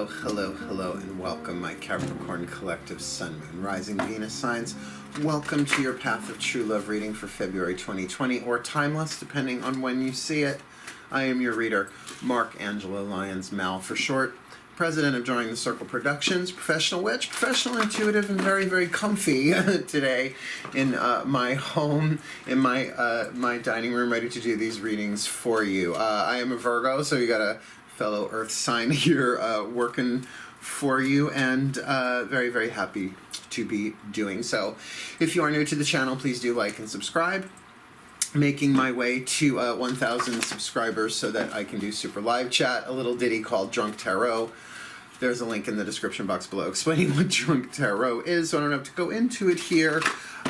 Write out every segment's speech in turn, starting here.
Hello, hello, hello, and welcome, my Capricorn Collective Sun, Moon, Rising Venus signs. Welcome to your Path of True Love reading for February 2020, or timeless, depending on when you see it. I am your reader, Mark Angela Lyons, Mal for short, president of Joining the Circle Productions, professional witch, professional intuitive, and very, very comfy today in my home, in my dining room, ready to do these readings for you. I am a Virgo, so you got a fellow earth sign here working for you, and very, very happy to be doing so. If you are new to the channel, please do like and subscribe. Making my way to 1,000 subscribers so that I can do super live chat, a little ditty called Drunk Tarot. There's a link in the description box below explaining what Drunk Tarot is, so I don't have to go into it here.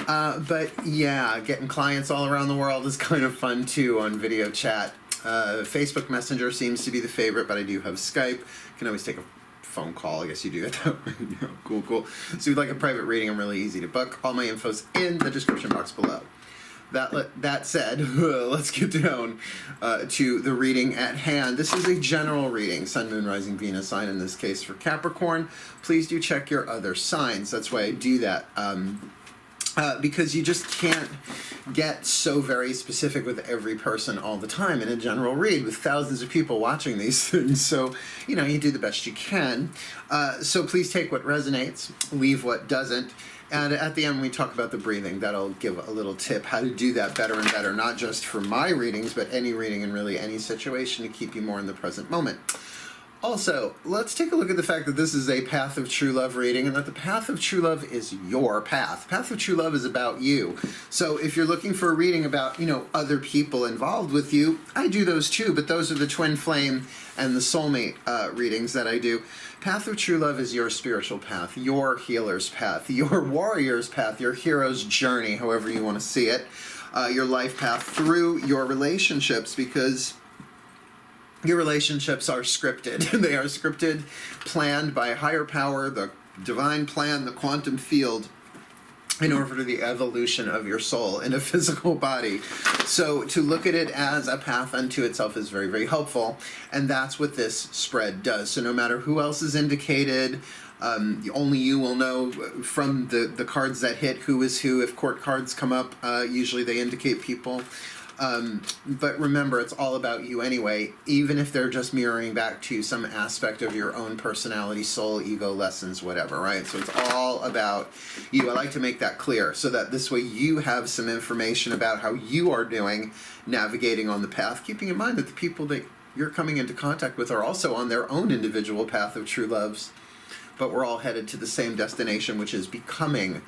But yeah, getting clients all around the world is kind of fun too on video chat. Facebook Messenger seems to be the favorite, but I do have Skype. You can always take a phone call. I guess you do it that way. Yeah, cool, cool. So if you'd like a private reading, I'm really easy to book. All my info's in the description box below. That said, let's get down to the reading at hand. This is a general reading, Sun, Moon, Rising, Venus sign, in this case for Capricorn. Please do check your other signs. That's why I do that. Because you just can't get so very specific with every person all the time in a general read with thousands of people watching these things. So, you know, you do the best you can. So please take what resonates, leave what doesn't. And at the end, we talk about the breathing. That'll give a little tip how to do that better and better, not just for my readings, but any reading in really any situation to keep you more in the present moment. Also, let's take a look at the fact that this is a Path of True Love reading, and that the Path of True Love is your path. Path of True Love is about you. So if you're looking for a reading about, you know, other people involved with you, I do those too, but those are the Twin Flame and the Soulmate readings that I do. Path of True Love is your spiritual path, your healer's path, your warrior's path, your hero's journey, however you want to see it, your life path through your relationships, because your relationships are scripted. They are scripted, planned by a higher power, the divine plan, the quantum field, in order to the evolution of your soul in a physical body. So to look at it as a path unto itself is very, very helpful, and that's what this spread does. So no matter who else is indicated, only you will know from the cards that hit who is who. If court cards come up, usually they indicate people. But remember, it's all about you anyway, even if they're just mirroring back to some aspect of your own personality, soul, ego, lessons, whatever, right? So it's all about you. I like to make that clear so that this way you have some information about how you are doing navigating on the path, keeping in mind that the people that you're coming into contact with are also on their own individual path of true loves, but we're all headed to the same destination, which is becoming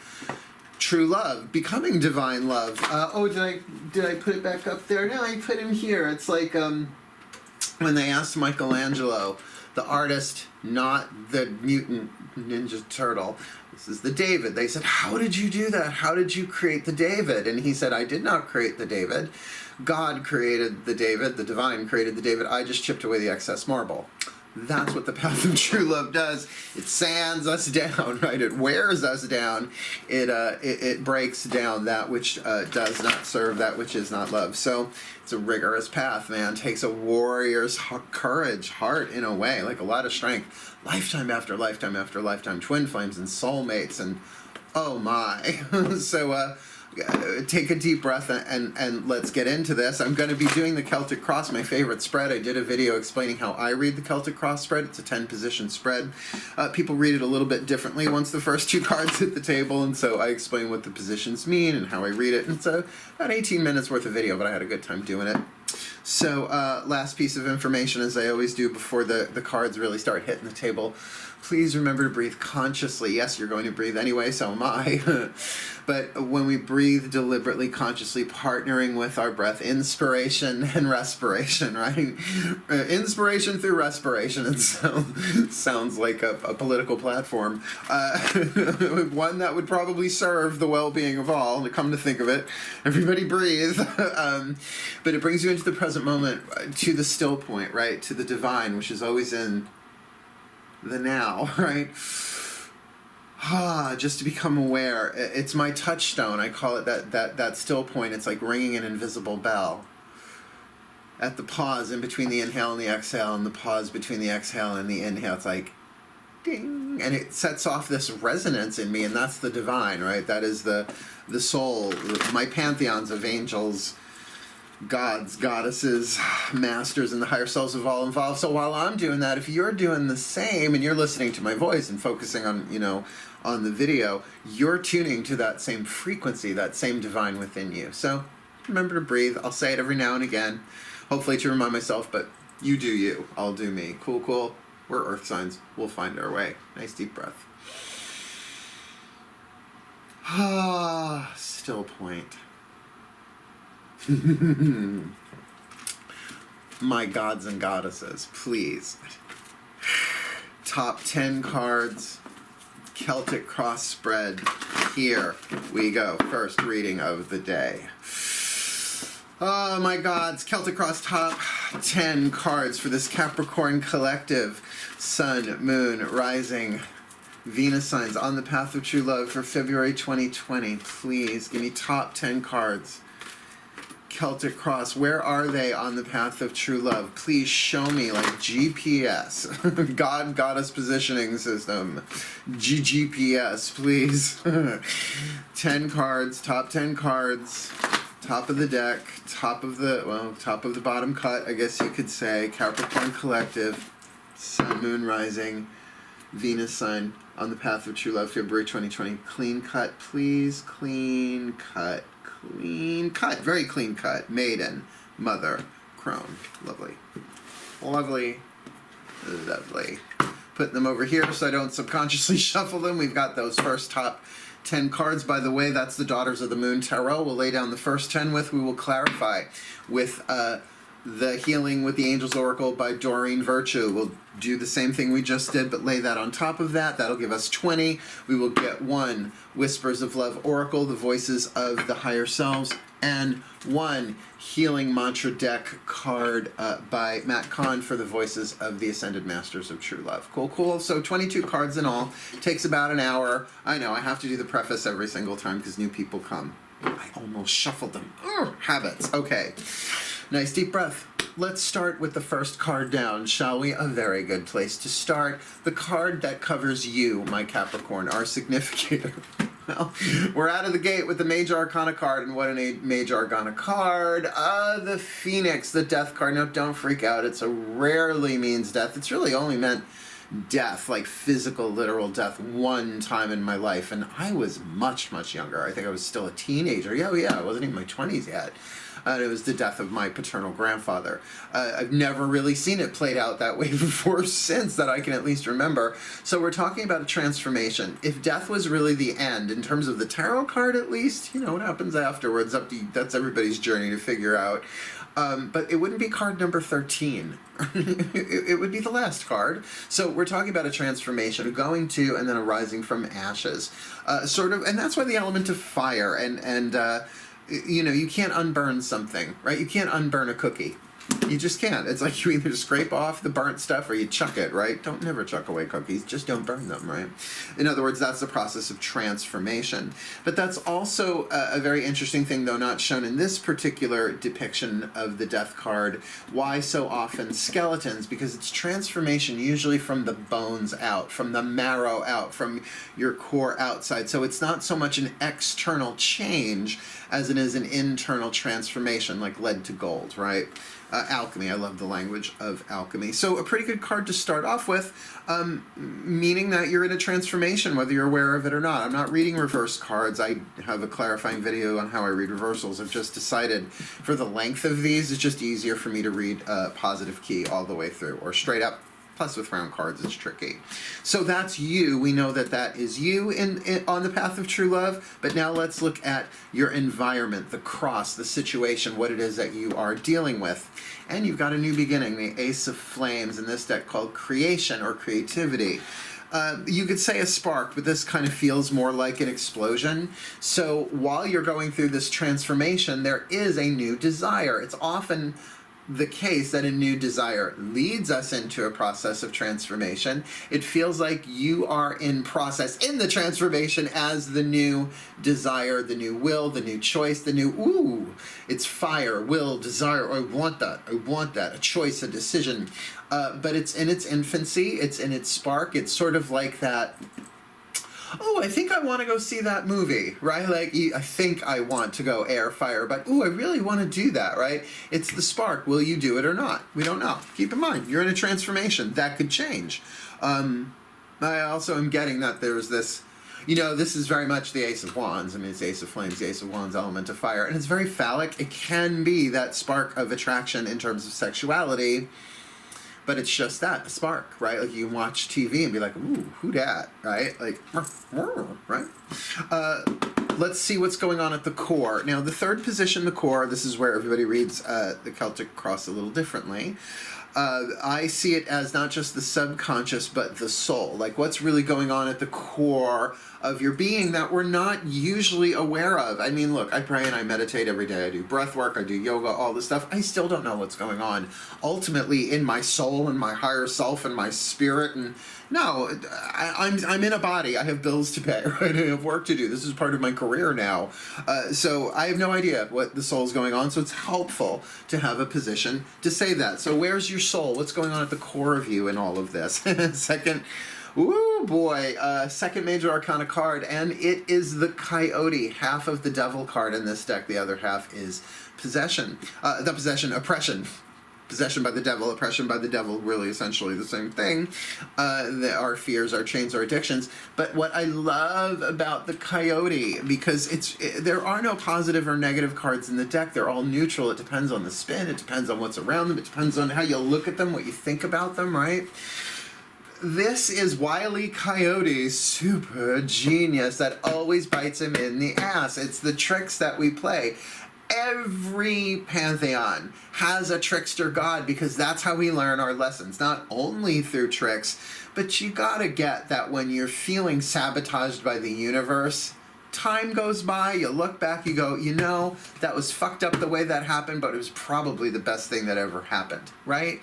true love, becoming divine love. Oh, did I put it back up there? No, I put him here. It's like when they asked Michelangelo, the artist, not the mutant ninja turtle, this is the David. They said, how did you do that? How did you create the David? And he said, I did not create the David. God created the David. The divine created the David. I just chipped away the excess marble. That's what the Path of True Love does. It sands us down, right? It wears us down. It breaks down that which does not serve, that which is not love. So it's a rigorous path, man. It takes a warrior's courage, heart, in a way, like a lot of strength. Lifetime after lifetime after lifetime. Twin flames and soulmates, and oh my. So take a deep breath and let's get into this. I'm going to be doing the Celtic Cross, my favorite spread. I did a video explaining how I read the Celtic Cross spread. It's a 10-position spread. People read it a little bit differently once the first two cards hit the table, and so I explain what the positions mean and how I read it. And it's about 18 minutes worth of video, but I had a good time doing it. So last piece of information, as I always do before the cards really start hitting the table, please remember to breathe consciously. Yes, you're going to breathe anyway, so am I. But when we breathe deliberately, consciously, partnering with our breath, inspiration and respiration, right? Inspiration through respiration. It sounds like a political platform. One that would probably serve the well-being of all, to come to think of it. Everybody breathe. But it brings you into the present moment, to the still point, right? To the divine, which is always in the now, right? Just to become aware. It's my touchstone. I call it that still point. It's like ringing an invisible bell. At the pause in between the inhale and the exhale, and the pause between the exhale and the inhale, it's like ding, and it sets off this resonance in me, and that's the divine, right? That is the soul, my pantheons of angels, gods, goddesses, masters, and the higher selves of all involved. So while I'm doing that, if you're doing the same and you're listening to my voice and focusing on, on the video, you're tuning to that same frequency, that same divine within you. So remember to breathe. I'll say it every now and again, hopefully to remind myself, but you do you, I'll do me. Cool, cool. We're earth signs. We'll find our way. Nice deep breath. Ah, still point. My gods and goddesses, please. Top 10 cards, Celtic cross spread. Here we go. First reading of the day. Oh my gods, Celtic cross top 10 cards for this Capricorn collective. Sun, Moon, Rising, Venus signs on the path of true love for February 2020. Please give me top 10 cards. Celtic cross, where are they on the path of true love? Please show me, like GPS. God, Goddess Positioning System. GPS, please. 10 cards, top 10 cards. Top of the deck, top of the bottom cut, I guess you could say. Capricorn collective, Sun, Moon, Rising, Venus sign on the path of true love, February 2020. Clean cut, please. Clean cut. Clean cut. Very clean cut. Maiden, Mother, Crone. Lovely. Lovely. Lovely. Putting them over here so I don't subconsciously shuffle them. We've got those first top 10 cards. By the way, that's the Daughters of the Moon Tarot. We'll lay down the first 10 with. We will clarify with the Healing with the Angels Oracle by Doreen Virtue. We'll do the same thing we just did, but lay that on top of that. That'll give us 20. We will get 1 Whispers of Love Oracle, the voices of the higher selves, and 1 Healing Mantra deck card by Matt Kahn for the voices of the Ascended Masters of True Love. Cool, cool. So 22 cards in all. Takes about an hour. I know, I have to do the preface every single time because new people come. I almost shuffled them. Habits. Okay. Nice deep breath. Let's start with the first card down, shall we? A very good place to start. The card that covers you, my Capricorn, our significator. Well, we're out of the gate with the Major Arcana card, and what a Major Arcana card. The Phoenix, the Death card. Now, don't freak out. It's a rarely means death. It's really only meant death, like physical, literal death, one time in my life, and I was much, much younger. I think I was still a teenager. Yeah, I wasn't even in my 20s yet. It was the death of my paternal grandfather. I've never really seen it played out that way before or since that I can at least remember. So we're talking about a transformation. If death was really the end, in terms of the tarot card at least, what happens afterwards, that's everybody's journey to figure out. But it wouldn't be card number 13. It would be the last card. So we're talking about a transformation, a going to and then a rising from ashes. And that's why the element of fire and you can't unburn something, right? You can't unburn a cookie. You just can't. It's like you either scrape off the burnt stuff or you chuck it, right? Don't never chuck away cookies. Just don't burn them, right? In other words, that's the process of transformation. But that's also a very interesting thing, though not shown in this particular depiction of the death card. Why so often skeletons? Because it's transformation usually from the bones out, from the marrow out, from your core outside. So it's not so much an external change as it is an internal transformation, like lead to gold, right? Alchemy, I love the language of alchemy. So a pretty good card to start off with, meaning that you're in a transformation, whether you're aware of it or not. I'm not reading reverse cards. I have a clarifying video on how I read reversals. I've just decided for the length of these, it's just easier for me to read positive key all the way through, or straight up. Plus with round cards, it's tricky. So that's you. We know that that is you on the path of true love. But now let's look at your environment, the cross, the situation, what it is that you are dealing with. And you've got a new beginning, the Ace of Flames in this deck called Creation or Creativity. You could say a spark, but this kind of feels more like an explosion. So while you're going through this transformation, there is a new desire. It's often the case that a new desire leads us into a process of transformation, it feels like you are in process in the transformation as the new desire, the new will, the new choice, the new, it's fire, will, desire, I want that, a choice, a decision. But it's in its infancy, it's in its spark, it's sort of like that, I think I want to go see that movie, right? Like, I think I want to go air, fire, but, I really want to do that, right? It's the spark. Will you do it or not? We don't know. Keep in mind, you're in a transformation. That could change. I also am getting that there's this, this is very much the Ace of Wands. I mean, it's Ace of Flames, the Ace of Wands, element of fire, and it's very phallic. It can be that spark of attraction in terms of sexuality, but it's just that, a spark, right? Like, you can watch TV and be like, ooh, who dat, right? Like, right? Let's see what's going on at the core. Now, the third position, the core, this is where everybody reads the Celtic Cross a little differently. I see it as not just the subconscious, but the soul. Like, what's really going on at the core of your being that we're not usually aware of. I mean, look, I pray and I meditate every day. I do breath work, I do yoga, all this stuff. I still don't know what's going on ultimately in my soul and my higher self and my spirit. And no, I'm in a body. I have bills to pay, right? I have work to do. This is part of my career now. So I have no idea what the soul's going on. So it's helpful to have a position to say that. So where's your soul? What's going on at the core of you in all of this? Second, second major arcana card, and it is the Coyote, half of the Devil card in this deck. The other half is possession. Oppression. Possession by the devil, oppression by the devil, really essentially the same thing. Our fears, our chains, our addictions. But what I love about the Coyote, because there are no positive or negative cards in the deck. They're all neutral. It depends on the spin. It depends on what's around them. It depends on how you look at them, what you think about them, right? This is Wile E. Coyote's super genius that always bites him in the ass. It's the tricks that we play. Every pantheon has a trickster god because that's how we learn our lessons, not only through tricks, but you gotta get that when you're feeling sabotaged by the universe, time goes by, you look back, you go, that was fucked up the way that happened, but it was probably the best thing that ever happened, right?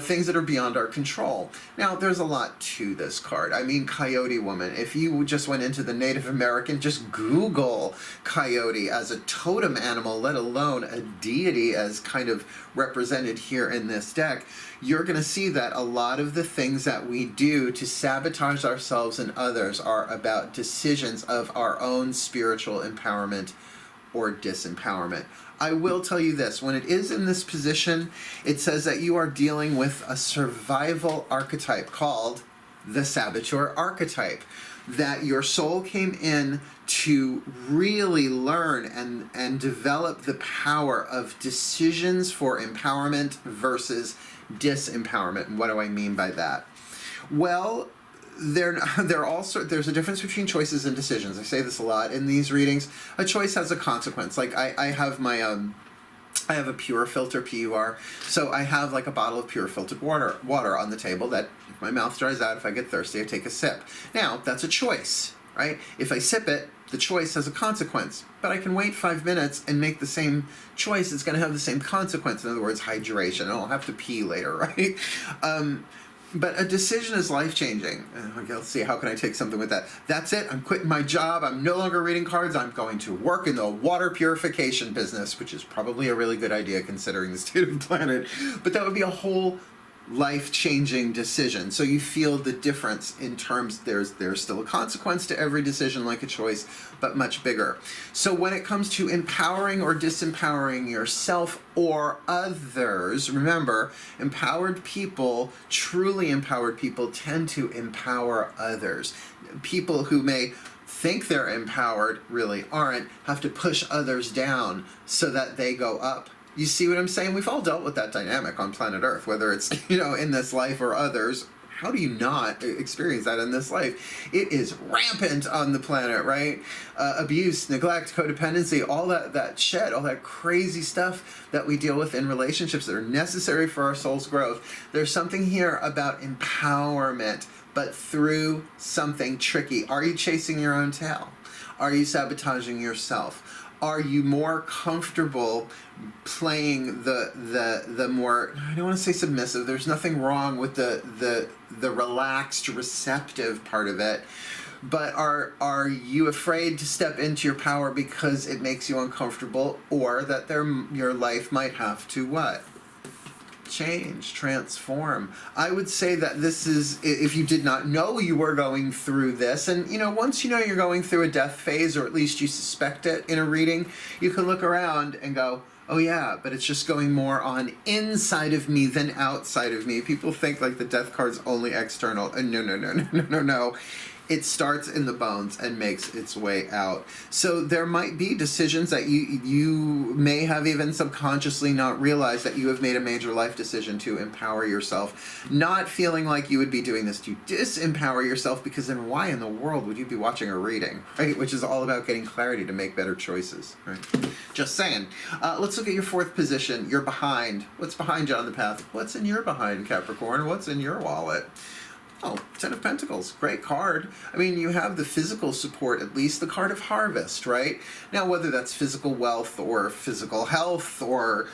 Things that are beyond our control. Now, there's a lot to this card. I mean, Coyote Woman. If you just went into the Native American, just Google Coyote as a totem animal, let alone a deity as kind of represented here in this deck, you're going to see that a lot of the things that we do to sabotage ourselves and others are about decisions of our own spiritual empowerment or disempowerment. I will tell you this, when it is in this position, it says that you are dealing with a survival archetype called the saboteur archetype, that your soul came in to really learn and develop the power of decisions for empowerment versus disempowerment. And what do I mean by that? Well, there's a difference between choices and decisions. I say this a lot in these readings. A choice has a consequence. Like I have my I have a pure filter, PUR, so I have like a bottle of pure filtered water on the table that if my mouth dries out, if I get thirsty, I take a sip. Now, that's a choice, right? If I sip it, the choice has a consequence, but I can wait 5 minutes and make the same choice. It's going to have the same consequence. In other words, hydration. I don't have to pee later, right? But a decision is life-changing. Okay, let's see, how can I take something with that? That's it, I'm quitting my job, I'm no longer reading cards, I'm going to work in the water purification business, which is probably a really good idea considering the state of the planet. But that would be a whole life-changing decision. So you feel the difference in terms, there's still a consequence to every decision like a choice, but much bigger. So when it comes to empowering or disempowering yourself or others, remember, empowered people, truly empowered people, tend to empower others. People who may think they're empowered really aren't, have to push others down so that they go up. You see what I'm saying? We've all dealt with that dynamic on planet Earth, whether it's, in this life or others. How do you not experience that in this life? It is rampant on the planet, right? Abuse, neglect, codependency, all that shit, all that crazy stuff that we deal with in relationships that are necessary for our soul's growth. There's something here about empowerment, but through something tricky. Are you chasing your own tail? Are you sabotaging yourself? Are you more comfortable playing the more, I don't want to say submissive, there's nothing wrong with the relaxed, receptive part of it, but are you afraid to step into your power because it makes you uncomfortable, or that your life might have to what? Change, transform. I would say that this is, if you did not know you were going through this, and once you know you're going through a death phase, or at least you suspect it in a reading, you can look around and go, oh yeah, but it's just going more on inside of me than outside of me. People think like the death card's only external, and no. It starts in the bones and makes its way out. So there might be decisions that you may have even subconsciously not realized that you have made a major life decision to empower yourself. Not feeling like you would be doing this to disempower yourself, because then why in the world would you be watching a reading, right? Which is all about getting clarity to make better choices, right? Just saying. Let's look at your fourth position. You're behind. What's behind you on the path? What's in your behind, Capricorn? What's in your wallet? Oh, Ten of Pentacles, great card. I mean, you have the physical support, at least the card of harvest, right? Now, whether that's physical wealth or physical health or,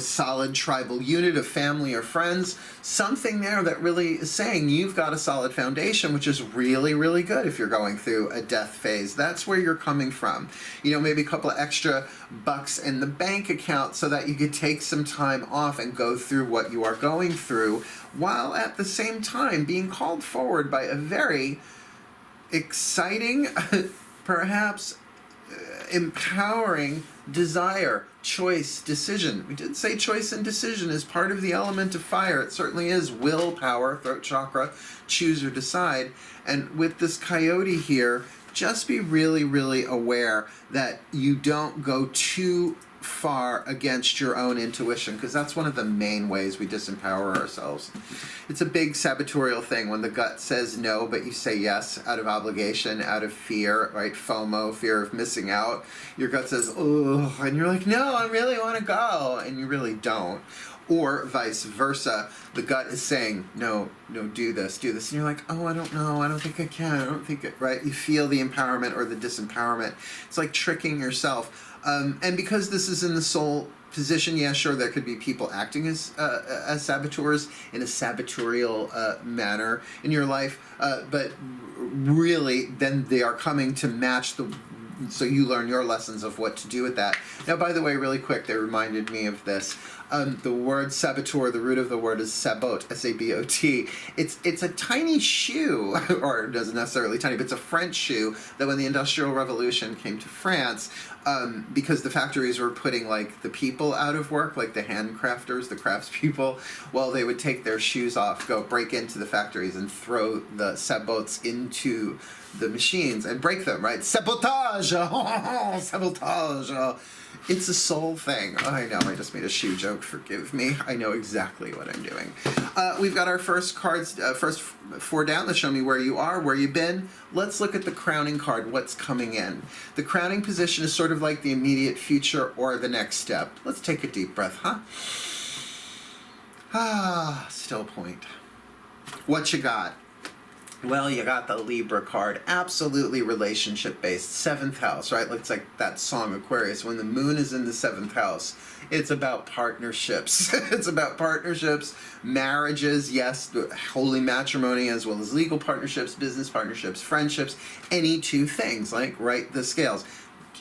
solid tribal unit of family or friends, something there that really is saying you've got a solid foundation, which is really, really good if you're going through a death phase. That's where you're coming from. Maybe a couple of extra bucks in the bank account so that you could take some time off and go through what you are going through, while at the same time being called forward by a very exciting, perhaps empowering desire, choice, decision. We did say choice and decision is part of the element of fire. It certainly is willpower, throat chakra, choose or decide. And with this coyote here, just be really, really aware that you don't go too far against your own intuition, because that's one of the main ways we disempower ourselves. It's a big sabotorial thing when the gut says no, but you say yes out of obligation, out of fear, right? FOMO, fear of missing out. Your gut says, oh, and you're like, no, I really want to go, and you really don't. Or vice versa, the gut is saying, no, do this, and you're like, oh, I don't know, I don't think I can, I don't think it, right? You feel the empowerment or the disempowerment. It's like tricking yourself. And because this is in the soul position, yeah, sure, there could be people acting as saboteurs in a sabotorial manner in your life, but really, then they are coming to match so you learn your lessons of what to do with that. Now, by the way, really quick, they reminded me of this. The word saboteur, the root of the word is sabot, S-A-B-O-T. It's a tiny shoe, or it doesn't necessarily tiny, but it's a French shoe that when the Industrial Revolution came to France, because the factories were putting like the people out of work, like the handcrafters, the craftspeople, well, they would take their shoes off, go break into the factories and throw the sabots into the machines and break them, right? Sabotage! Sabotage! It's a soul thing. Oh, I know, I just made a shoe joke, forgive me. I know exactly what I'm doing. We've got our first cards, first four down that show me where you are, where you've been. Let's look at the crowning card, what's coming in. The crowning position is sort of like the immediate future or the next step. Let's take a deep breath, huh? Still point. What you got? Well, you got the Libra card, absolutely relationship-based, 7th house, right? It's like that song, Aquarius, when the moon is in the 7th house. It's about partnerships. It's about partnerships, marriages, yes, holy matrimony, as well as legal partnerships, business partnerships, friendships, any two things, like, right, the scales.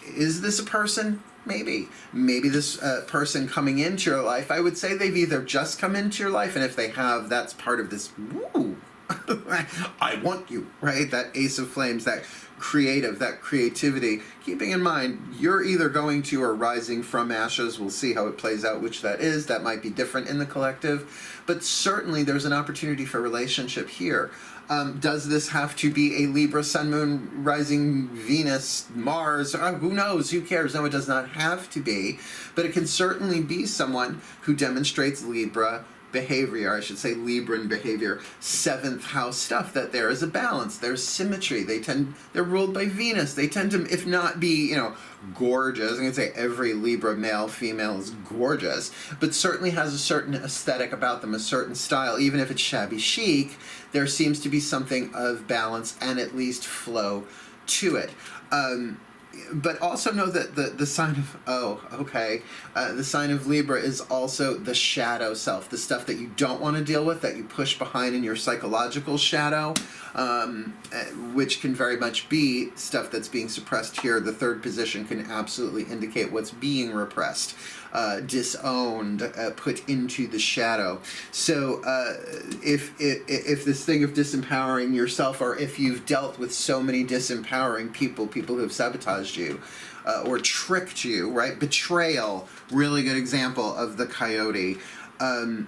Is this a person? Maybe. Maybe this person coming into your life, I would say they've either just come into your life, and if they have, that's part of this, woo, I want you, right? That Ace of Flames, that creativity. Keeping in mind, you're either going to or rising from ashes. We'll see how it plays out, which that is. That might be different in the collective. But certainly there's an opportunity for relationship here. Does this have to be a Libra, Sun, Moon, Rising, Venus, Mars? Who knows? Who cares? No, it does not have to be. But it can certainly be someone who demonstrates Libra behavior, I should say Libran behavior, 7th house stuff, that there is a balance, there's symmetry, they're ruled by Venus, they tend to, if not be, gorgeous, I'm going to say every Libra male, female is gorgeous, but certainly has a certain aesthetic about them, a certain style, even if it's shabby chic, there seems to be something of balance and at least flow to it. but also know that the sign of, the sign of Libra is also the shadow self, the stuff that you don't want to deal with, that you push behind in your psychological shadow, which can very much be stuff that's being suppressed here. The third position can absolutely indicate what's being repressed, disowned, put into the shadow. So if this thing of disempowering yourself, or if you've dealt with so many disempowering people who have sabotaged you, or tricked you, right? Betrayal, really good example of the coyote. Then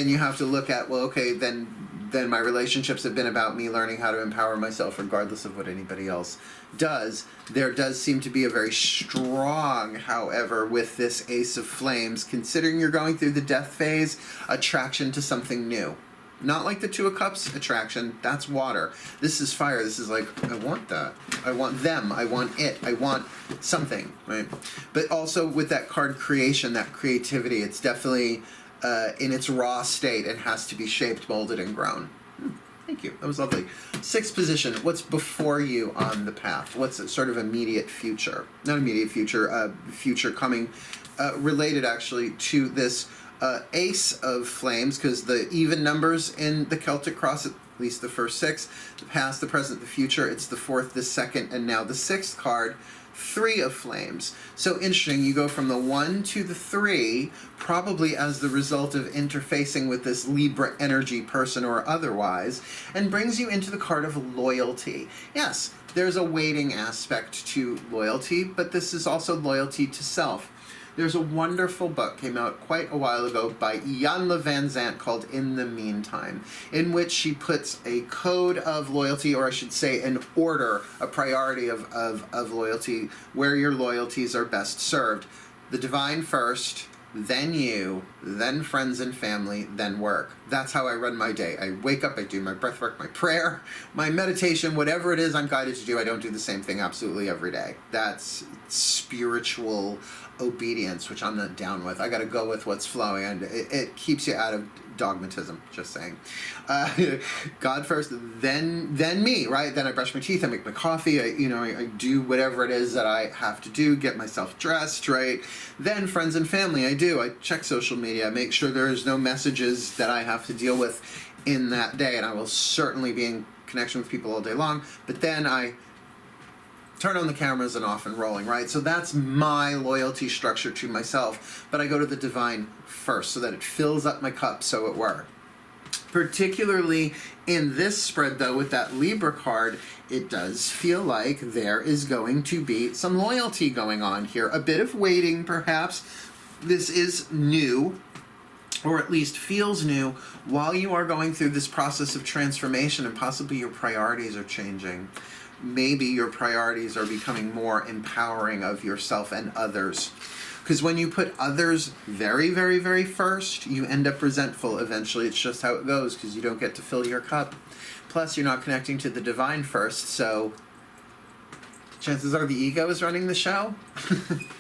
you have to look at, well, okay, then my relationships have been about me learning how to empower myself regardless of what anybody else does. There does seem to be a very strong, however, with this Ace of Flames, considering you're going through the death phase, attraction to something new. Not like the Two of Cups attraction, that's water. This is fire. This is like, I want that. I want them. I want it. I want something, right? But also with that card creation, that creativity, it's definitely in its raw state and has to be shaped, molded, and grown. Thank you. That was lovely. Sixth position. What's before you on the path? What's a sort of immediate future? Not immediate future, future coming, related actually to this Ace of Flames, because the even numbers in the Celtic Cross, at least the first six, the past, the present, the future, it's the fourth, the second, and now the sixth card, Three of Flames. So interesting, you go from the 1 to the 3, probably as the result of interfacing with this Libra energy, person or otherwise, and brings you into the card of loyalty. Yes, there's a waiting aspect to loyalty, but this is also loyalty to self. There's a wonderful book, came out quite a while ago, by Iyanla Vanzant called In the Meantime, in which she puts a code of loyalty, or I should say an order, a priority of loyalty, where your loyalties are best served. The divine first, then you, then friends and family, then work. That's how I run my day. I wake up, I do my breath work, my prayer, my meditation, whatever it is I'm guided to do. I don't do the same thing absolutely every day. That's spiritual obedience, which I'm not down with. I got to go with what's flowing, and it keeps you out of dogmatism, just saying. God first, then me, right? Then I brush my teeth, I make my coffee, I do whatever it is that I have to do, get myself dressed, right? Then friends and family, I check social media, I make sure there's no messages that I have to deal with in that day, and I will certainly be in connection with people all day long, but then I turn on the cameras and off and rolling, right? So that's my loyalty structure to myself, but I go to the divine first so that it fills up my cup, so it were. Particularly in this spread, though, with that Libra card, it does feel like there is going to be some loyalty going on here. A bit of waiting, perhaps. This is new, or at least feels new, while you are going through this process of transformation, and possibly your priorities are changing. Maybe your priorities are becoming more empowering of yourself and others. Because when you put others very, very, very first, you end up resentful eventually. It's just how it goes, because you don't get to fill your cup. Plus, you're not connecting to the divine first, so chances are the ego is running the show.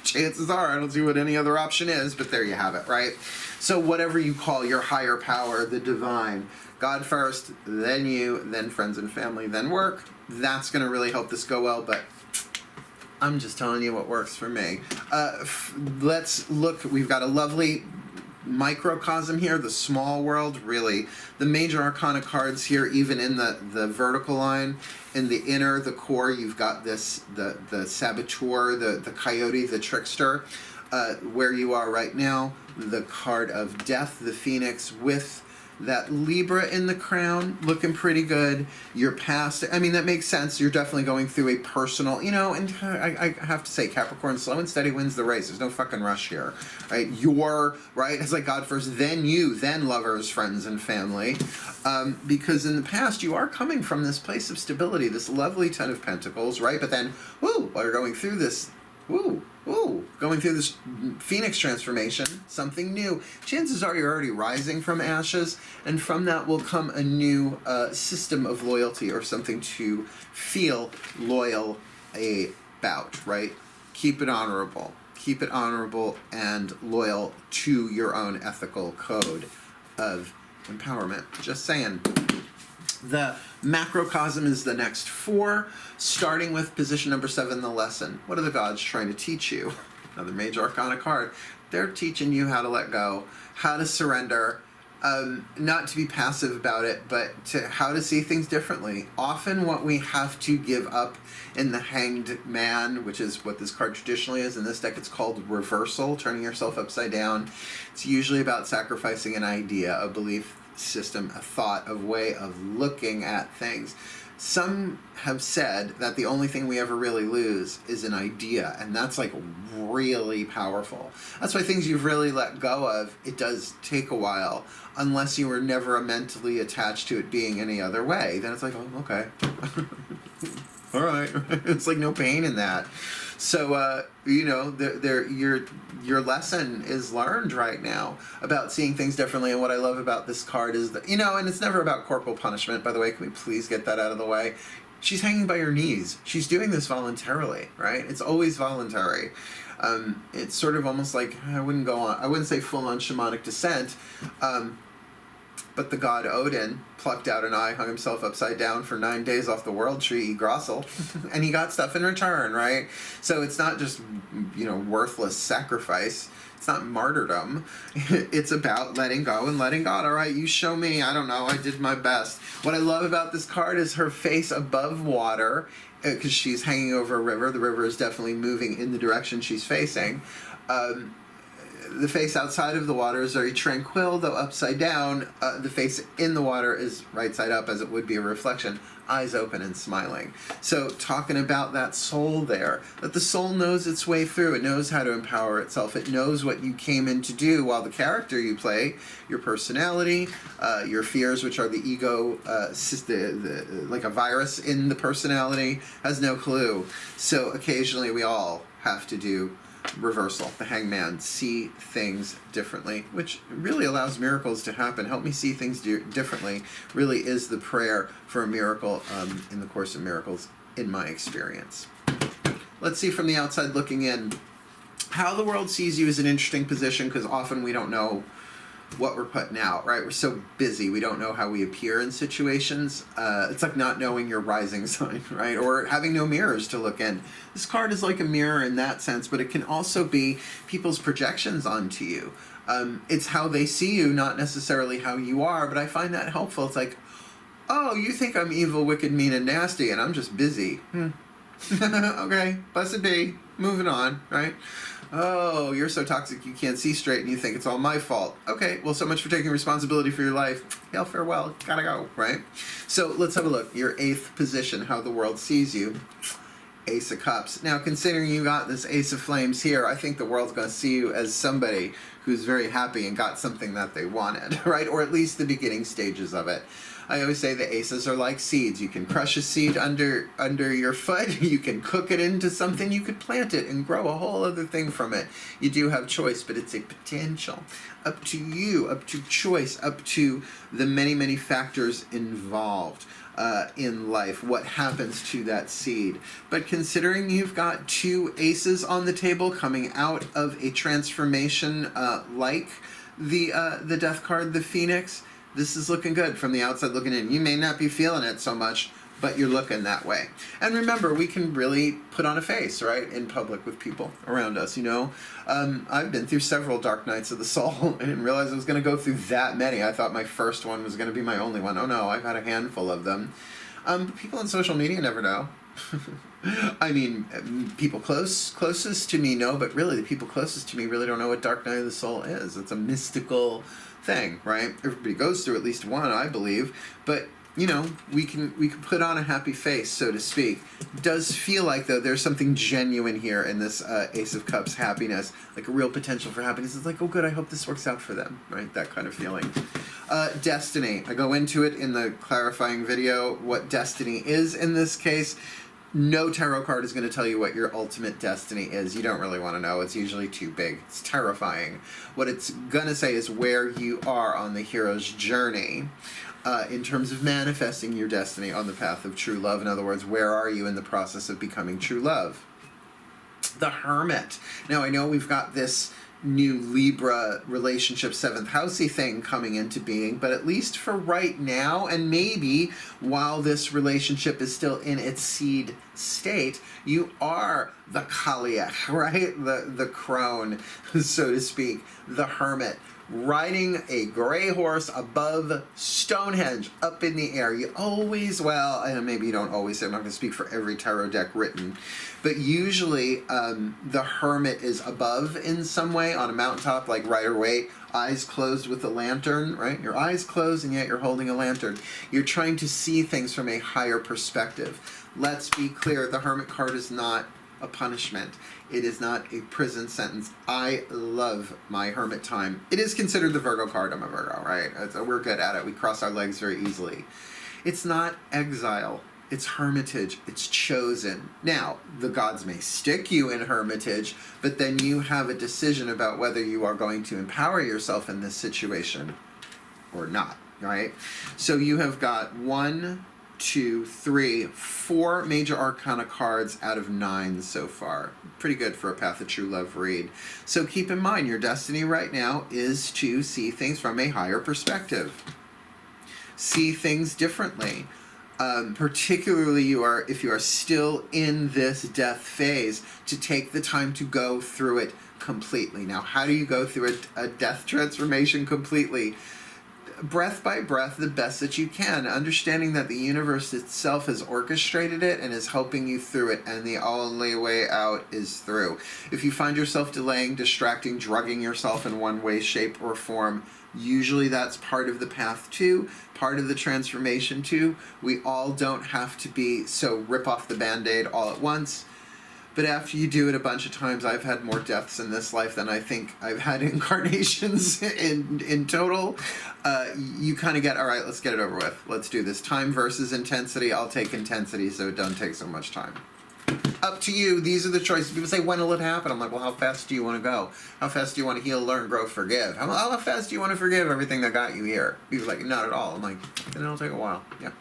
Chances are, I don't see what any other option is, but there you have it, right? So whatever you call your higher power, the divine, God first, then you, then friends and family, then work. That's going to really help this go well, but I'm just telling you what works for me. Let's look. We've got a lovely microcosm here, the small world, really. The major arcana cards here, even in the vertical line, in the inner, the core, you've got this, the saboteur, the coyote, the trickster. Where you are right now, the card of death, the phoenix, with that Libra in the crown, looking pretty good. Your past, I mean, that makes sense. You're definitely going through a personal, and I have to say, Capricorn, slow and steady wins the race. There's no fucking rush here, right? Right? It's like God first, then you, then lovers, friends, and family. Because in the past, you are coming from this place of stability, this lovely Ten of Pentacles, right? But then, while you're going through this, going through this phoenix transformation, something new. Chances are you're already rising from ashes, and from that will come a new system of loyalty, or something to feel loyal about, right? Keep it honorable. Keep it honorable and loyal to your own ethical code of empowerment. Just saying. The macrocosm is the next 4, starting with position number 7, the lesson. What are the gods trying to teach you? Another major arcana card. They're teaching you how to let go, how to surrender, not to be passive about it, but to how to see things differently. Often what we have to give up in the Hanged Man, which is what this card traditionally is, in this deck it's called reversal, turning yourself upside down. It's usually about sacrificing an idea, a belief system, a thought, a way of looking at things. Some have said that the only thing we ever really lose is an idea, and that's like really powerful. That's why things you've really let go of, it does take a while, unless you were never mentally attached to it being any other way. Then it's like, oh, okay. All right. It's like no pain in that. So, you know, your lesson is learned right now about seeing things differently. And what I love about this card is that, you know, and it's never about corporal punishment, by the way. Can we please get that out of the way? She's hanging by her knees. She's doing this voluntarily, right? It's always voluntary. It's sort of almost like, I wouldn't say full-on shamanic descent, but the god Odin plucked out an eye, hung himself upside down for 9 days off the world tree, Yggdrasil, and he got stuff in return, right? So it's not just, you know, worthless sacrifice. It's not martyrdom. It's about letting go and letting God. All right, you show me. I don't know. I did my best. What I love about this card is her face above water, because she's hanging over a river. The river is definitely moving in the direction she's facing. The face outside of the water is very tranquil, though upside down. The face in the water is right side up, as it would be a reflection, eyes open and smiling. So talking about that soul there, that the soul knows its way through. It knows how to empower itself. It knows what you came in to do, while the character you play, your personality, your fears, which are the ego, like a virus in the personality, has no clue. So occasionally we all have to do reversal, the hangman, see things differently, which really allows miracles to happen. Help me see things differently really is the prayer for a miracle in the Course of Miracles, in my experience. Let's see from the outside looking in. How the world sees you is an interesting position, because often we don't know what we're putting out, right? We're so busy, we don't know how we appear in situations. It's like not knowing your rising sign, right? Or having no mirrors to look in. This card is like a mirror in that sense, but it can also be people's projections onto you. It's how they see you, not necessarily how you are, but I find that helpful. It's like, oh, you think I'm evil, wicked, mean, and nasty, and I'm just busy. Okay, blessed be. Moving on, right? Oh, you're so toxic you can't see straight and you think it's all my fault. Okay, well, so much for taking responsibility for your life. Hail, farewell, gotta go, right? So let's have a look. Your 8th position, how the world sees you. Ace of Cups. Now, considering you got this Ace of Flames here, I think the world's going to see you as somebody who's very happy and got something that they wanted, right? Or at least the beginning stages of it. I always say the aces are like seeds. You can crush a seed under your foot. You can cook it into something. You could plant it and grow a whole other thing from it. You do have choice, but it's a potential. Up to you, up to choice, up to the many, many factors involved in life, what happens to that seed. But considering you've got 2 aces on the table coming out of a transformation like the death card, the Phoenix, this is looking good from the outside looking in. You may not be feeling it so much, but you're looking that way. And remember, we can really put on a face, right, in public with people around us, you know. I've been through several dark nights of the soul. I didn't realize I was going to go through that many. I thought my first one was going to be my only one. Oh, no, I've had a handful of them. People on social media never know. I mean, people closest to me know, but really the people closest to me really don't know what dark night of the soul is. It's a mystical thing, right? Everybody goes through at least one, I believe, but you know, we can put on a happy face, so to speak. It does feel like, though, there's something genuine here in this Ace of Cups happiness, like a real potential for happiness. It's like, oh, good, I hope this works out for them, right? That kind of feeling. Destiny. I go into it in the clarifying video, what destiny is in this case. No tarot card is going to tell you what your ultimate destiny is. You don't really want to know. It's usually too big. It's terrifying. What it's going to say is where you are on the hero's journey in terms of manifesting your destiny on the path of true love. In other words, where are you in the process of becoming true love? The Hermit. Now, I know we've got this new Libra relationship 7th housey thing coming into being, but at least for right now, and maybe while this relationship is still in its seed state, you are the Kaliach, right? The crone, so to speak, the hermit, riding a gray horse above Stonehenge, up in the air. You always, well, and maybe you don't always, I'm not going to speak for every tarot deck written, but usually the hermit is above in some way on a mountaintop, like Rider-Waite, eyes closed with a lantern, right? Your eyes closed and yet you're holding a lantern. You're trying to see things from a higher perspective. Let's be clear, the hermit card is not a punishment. It is not a prison sentence. I love my hermit time. It is considered the Virgo card. I'm a Virgo, right? We're good at it. We cross our legs very easily. It's not exile. It's hermitage. It's chosen. Now, the gods may stick you in hermitage, but then you have a decision about whether you are going to empower yourself in this situation or not, right? So you have got 1, 2, 3, 4 major arcana cards out of 9 so far. Pretty good for a Path of True Love read. So keep in mind, your destiny right now is to see things from a higher perspective. See things differently. Particularly if you are still in this death phase, to take the time to go through it completely. Now, how do you go through a death transformation completely? Breath by breath, the best that you can, understanding that the universe itself has orchestrated it and is helping you through it, and the only way out is through. If you find yourself delaying, distracting, drugging yourself in one way, shape, or form, usually that's part of the path too, part of the transformation too. We all don't have to be so rip off the Band-Aid all at once. But after you do it a bunch of times, I've had more deaths in this life than I think I've had incarnations in total. You kind of get, all right, let's get it over with. Let's do this. Time versus intensity. I'll take intensity so it doesn't take so much time. Up to you. These are the choices. People say, when will it happen? I'm like, well, how fast do you want to go? How fast do you want to heal, learn, grow, forgive? How fast do you want to forgive everything that got you here? People are like, not at all. I'm like, then it'll take a while. Yeah.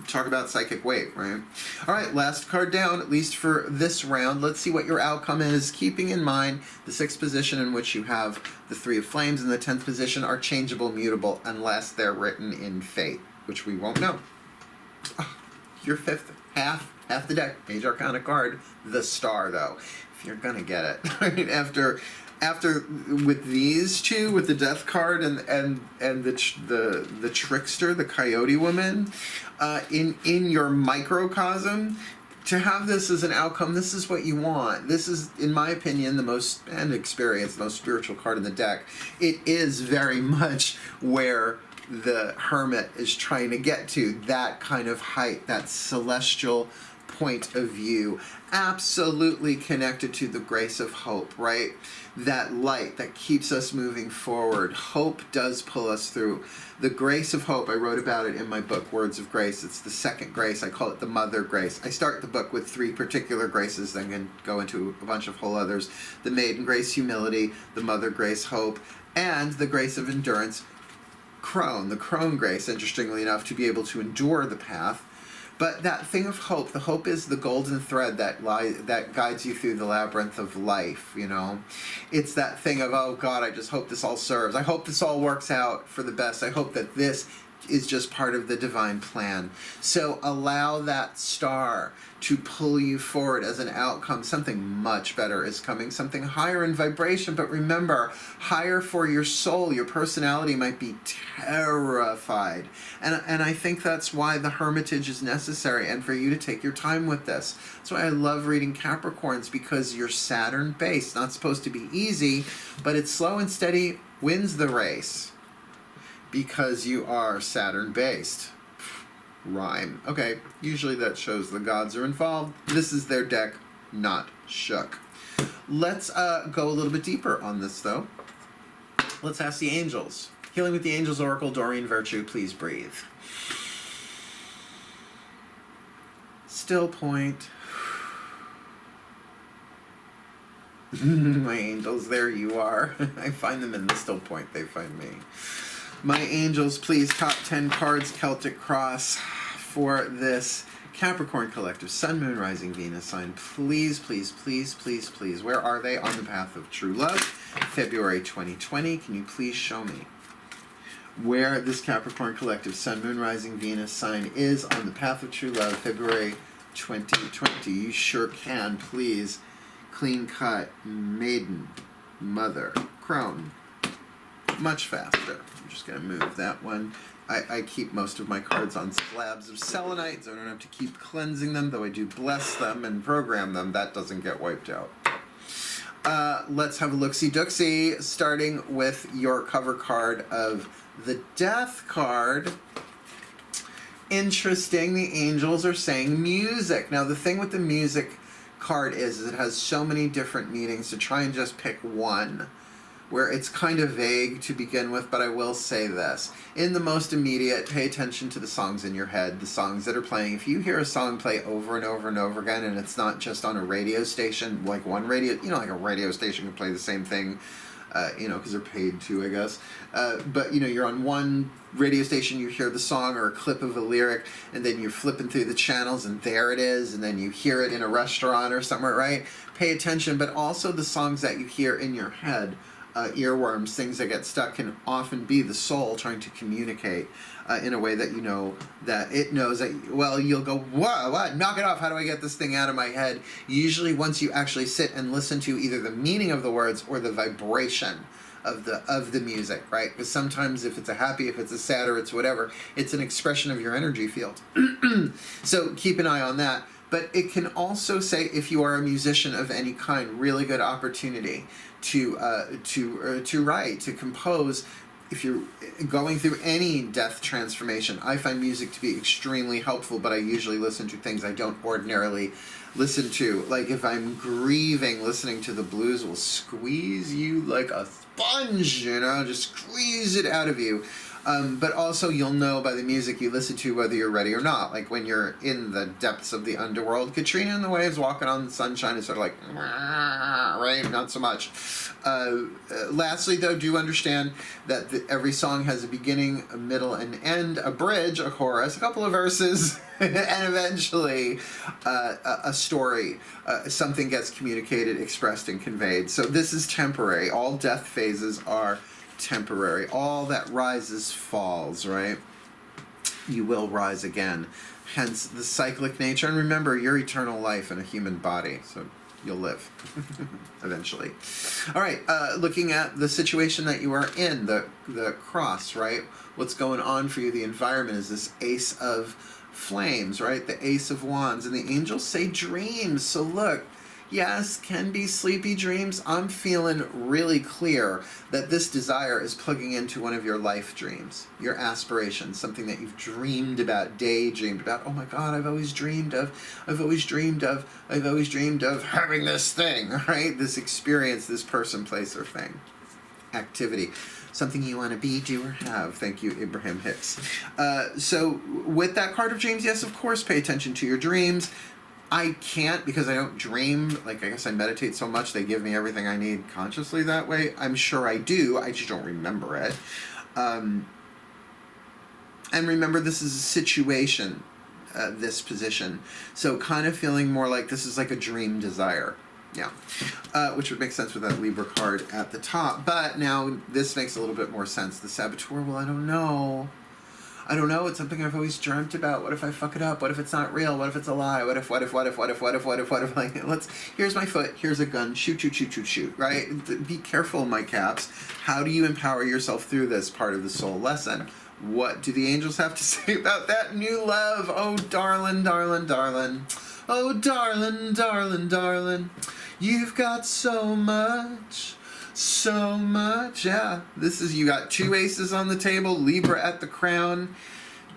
Talk about psychic weight, right? All right, last card down, at least for this round. Let's see what your outcome is, keeping in mind the 6th position in which you have the 3 of Flames and the 10th position are changeable, mutable, unless they're written in fate, which we won't know. Oh, your 5th, half the deck, Major Arcana card, the Star, though. If you're gonna get it, right? After with these two, with the Death card and the Trickster, the Coyote Woman, in your microcosm, to have this as an outcome, this is what you want. This is, in my opinion, the most, and experience, the most spiritual card in the deck. It is very much where the Hermit is trying to get to, that kind of height, that celestial point of view, absolutely connected to the grace of hope, right? That light that keeps us moving forward. Hope does pull us through. The grace of hope, I wrote about it in my book, Words of Grace. It's the 2nd grace. I call it the Mother Grace. I start the book with 3 particular graces, then can go into a bunch of whole others. The Maiden Grace, Humility, the Mother Grace, Hope, and the Grace of Endurance, Crone, the Crone Grace, interestingly enough, to be able to endure the path. But that thing of hope, the hope is the golden thread that guides you through the labyrinth of life, you know. It's that thing of, oh God, I just hope this all serves. I hope this all works out for the best. I hope that this is just part of the divine plan. So allow that star to pull you forward as an outcome. Something much better is coming, something higher in vibration. But remember, higher for your soul. Your personality might be terrified. And I think that's why the hermitage is necessary, and for you to take your time with this. That's why I love reading Capricorns, because you're Saturn-based. Not supposed to be easy, but it's slow and steady wins the race, because you are Saturn-based. Rhyme. Okay, usually that shows the gods are involved. This is their deck, not shook. Let's go a little bit deeper on this, though. Let's ask the angels. Healing with the Angels Oracle, Doreen Virtue, please breathe. Still point. My angels, there you are. I find them in the still point, they find me. My angels, please, top 10 cards, Celtic Cross, for this Capricorn Collective, Sun, Moon, Rising, Venus sign, please, please, please, please, please, where are they on the path of true love? February 2020, can you please show me where this Capricorn Collective, Sun, Moon, Rising, Venus sign is on the path of true love, February 2020? You sure can, please. Clean cut, maiden, mother, crone. Much faster. I'm just going to move that one. I keep most of my cards on slabs of selenite, so I don't have to keep cleansing them, though I do bless them and program them. That doesn't get wiped out. Let's have a look-see-dooksy, starting with your cover card of the Death card. Interesting, the angels are saying music. Now, the thing with the music card is it has so many different meanings. To try and just pick one, where it's kind of vague to begin with, but I will say this. In the most immediate, pay attention to the songs in your head, the songs that are playing. If you hear a song play over and over and over again, and it's not just on a radio station, like one radio, like a radio station can play the same thing, because they're paid to, I guess. But, you're on one radio station, you hear the song or a clip of a lyric, and then you're flipping through the channels, and there it is, and then you hear it in a restaurant or somewhere, right? Pay attention, but also the songs that you hear in your head. Earworms, things that get stuck, can often be the soul trying to communicate in a way that that it knows that, well, you'll go, whoa, what? Knock it off, how do I get this thing out of my head? Usually once you actually sit and listen to either the meaning of the words or the vibration of the music, right? Because sometimes if it's a happy, if it's a sad, or it's whatever, it's an expression of your energy field. So keep an eye on that. But it can also say, if you are a musician of any kind, really good opportunity to write, to compose. If you're going through any death transformation, I find music to be extremely helpful, but I usually listen to things I don't ordinarily listen to. Like if I'm grieving, listening to the blues will squeeze you like a sponge, just squeeze it out of you. But also you'll know by the music you listen to whether you're ready or not. Like when you're in the depths of the underworld, Katrina and the Waves, Walking on the Sunshine is sort of like, right? Not so much. Lastly, though, do understand that every song has a beginning, a middle, an end, a bridge, a chorus, a couple of verses, and eventually a story. Something gets communicated, expressed, and conveyed. So this is temporary. All death phases are temporary. All that rises falls, right? You will rise again. Hence the cyclic nature. And remember, your eternal life in a human body. So you'll live eventually. All right, looking at the situation that you are in, the cross, right? What's going on for you? The environment is this Ace of Flames, right? The Ace of Wands. And the angels say dreams. So look, yes, can be sleepy dreams. I'm feeling really clear that this desire is plugging into one of your life dreams, your aspirations, something that you've dreamed about, daydreamed about. Oh my God, I've always dreamed of having this thing, right? This experience, this person, place, or thing. Activity. Something you want to be, do, or have. Thank you, Abraham Hicks. So with that card of dreams, yes, of course, pay attention to your dreams. I can't, because I don't dream. Like, I guess I meditate so much, they give me everything I need consciously that way. I'm sure I do, I just don't remember it. And remember, this is a situation, this position. So kind of feeling more like this is like a dream desire. Yeah. Which would make sense with that Libra card at the top. But now this makes a little bit more sense. The Saboteur, well, I don't know. It's something I've always dreamt about. What if I fuck it up? What if it's not real? What if it's a lie? What if, like, here's my foot, here's a gun, shoot, right? Be careful, my caps. How do you empower yourself through this part of the soul lesson? What do the angels have to say about that new love? Oh, darling. Oh, darling. You've got so much. Yeah, you got two aces on the table, Libra at the crown,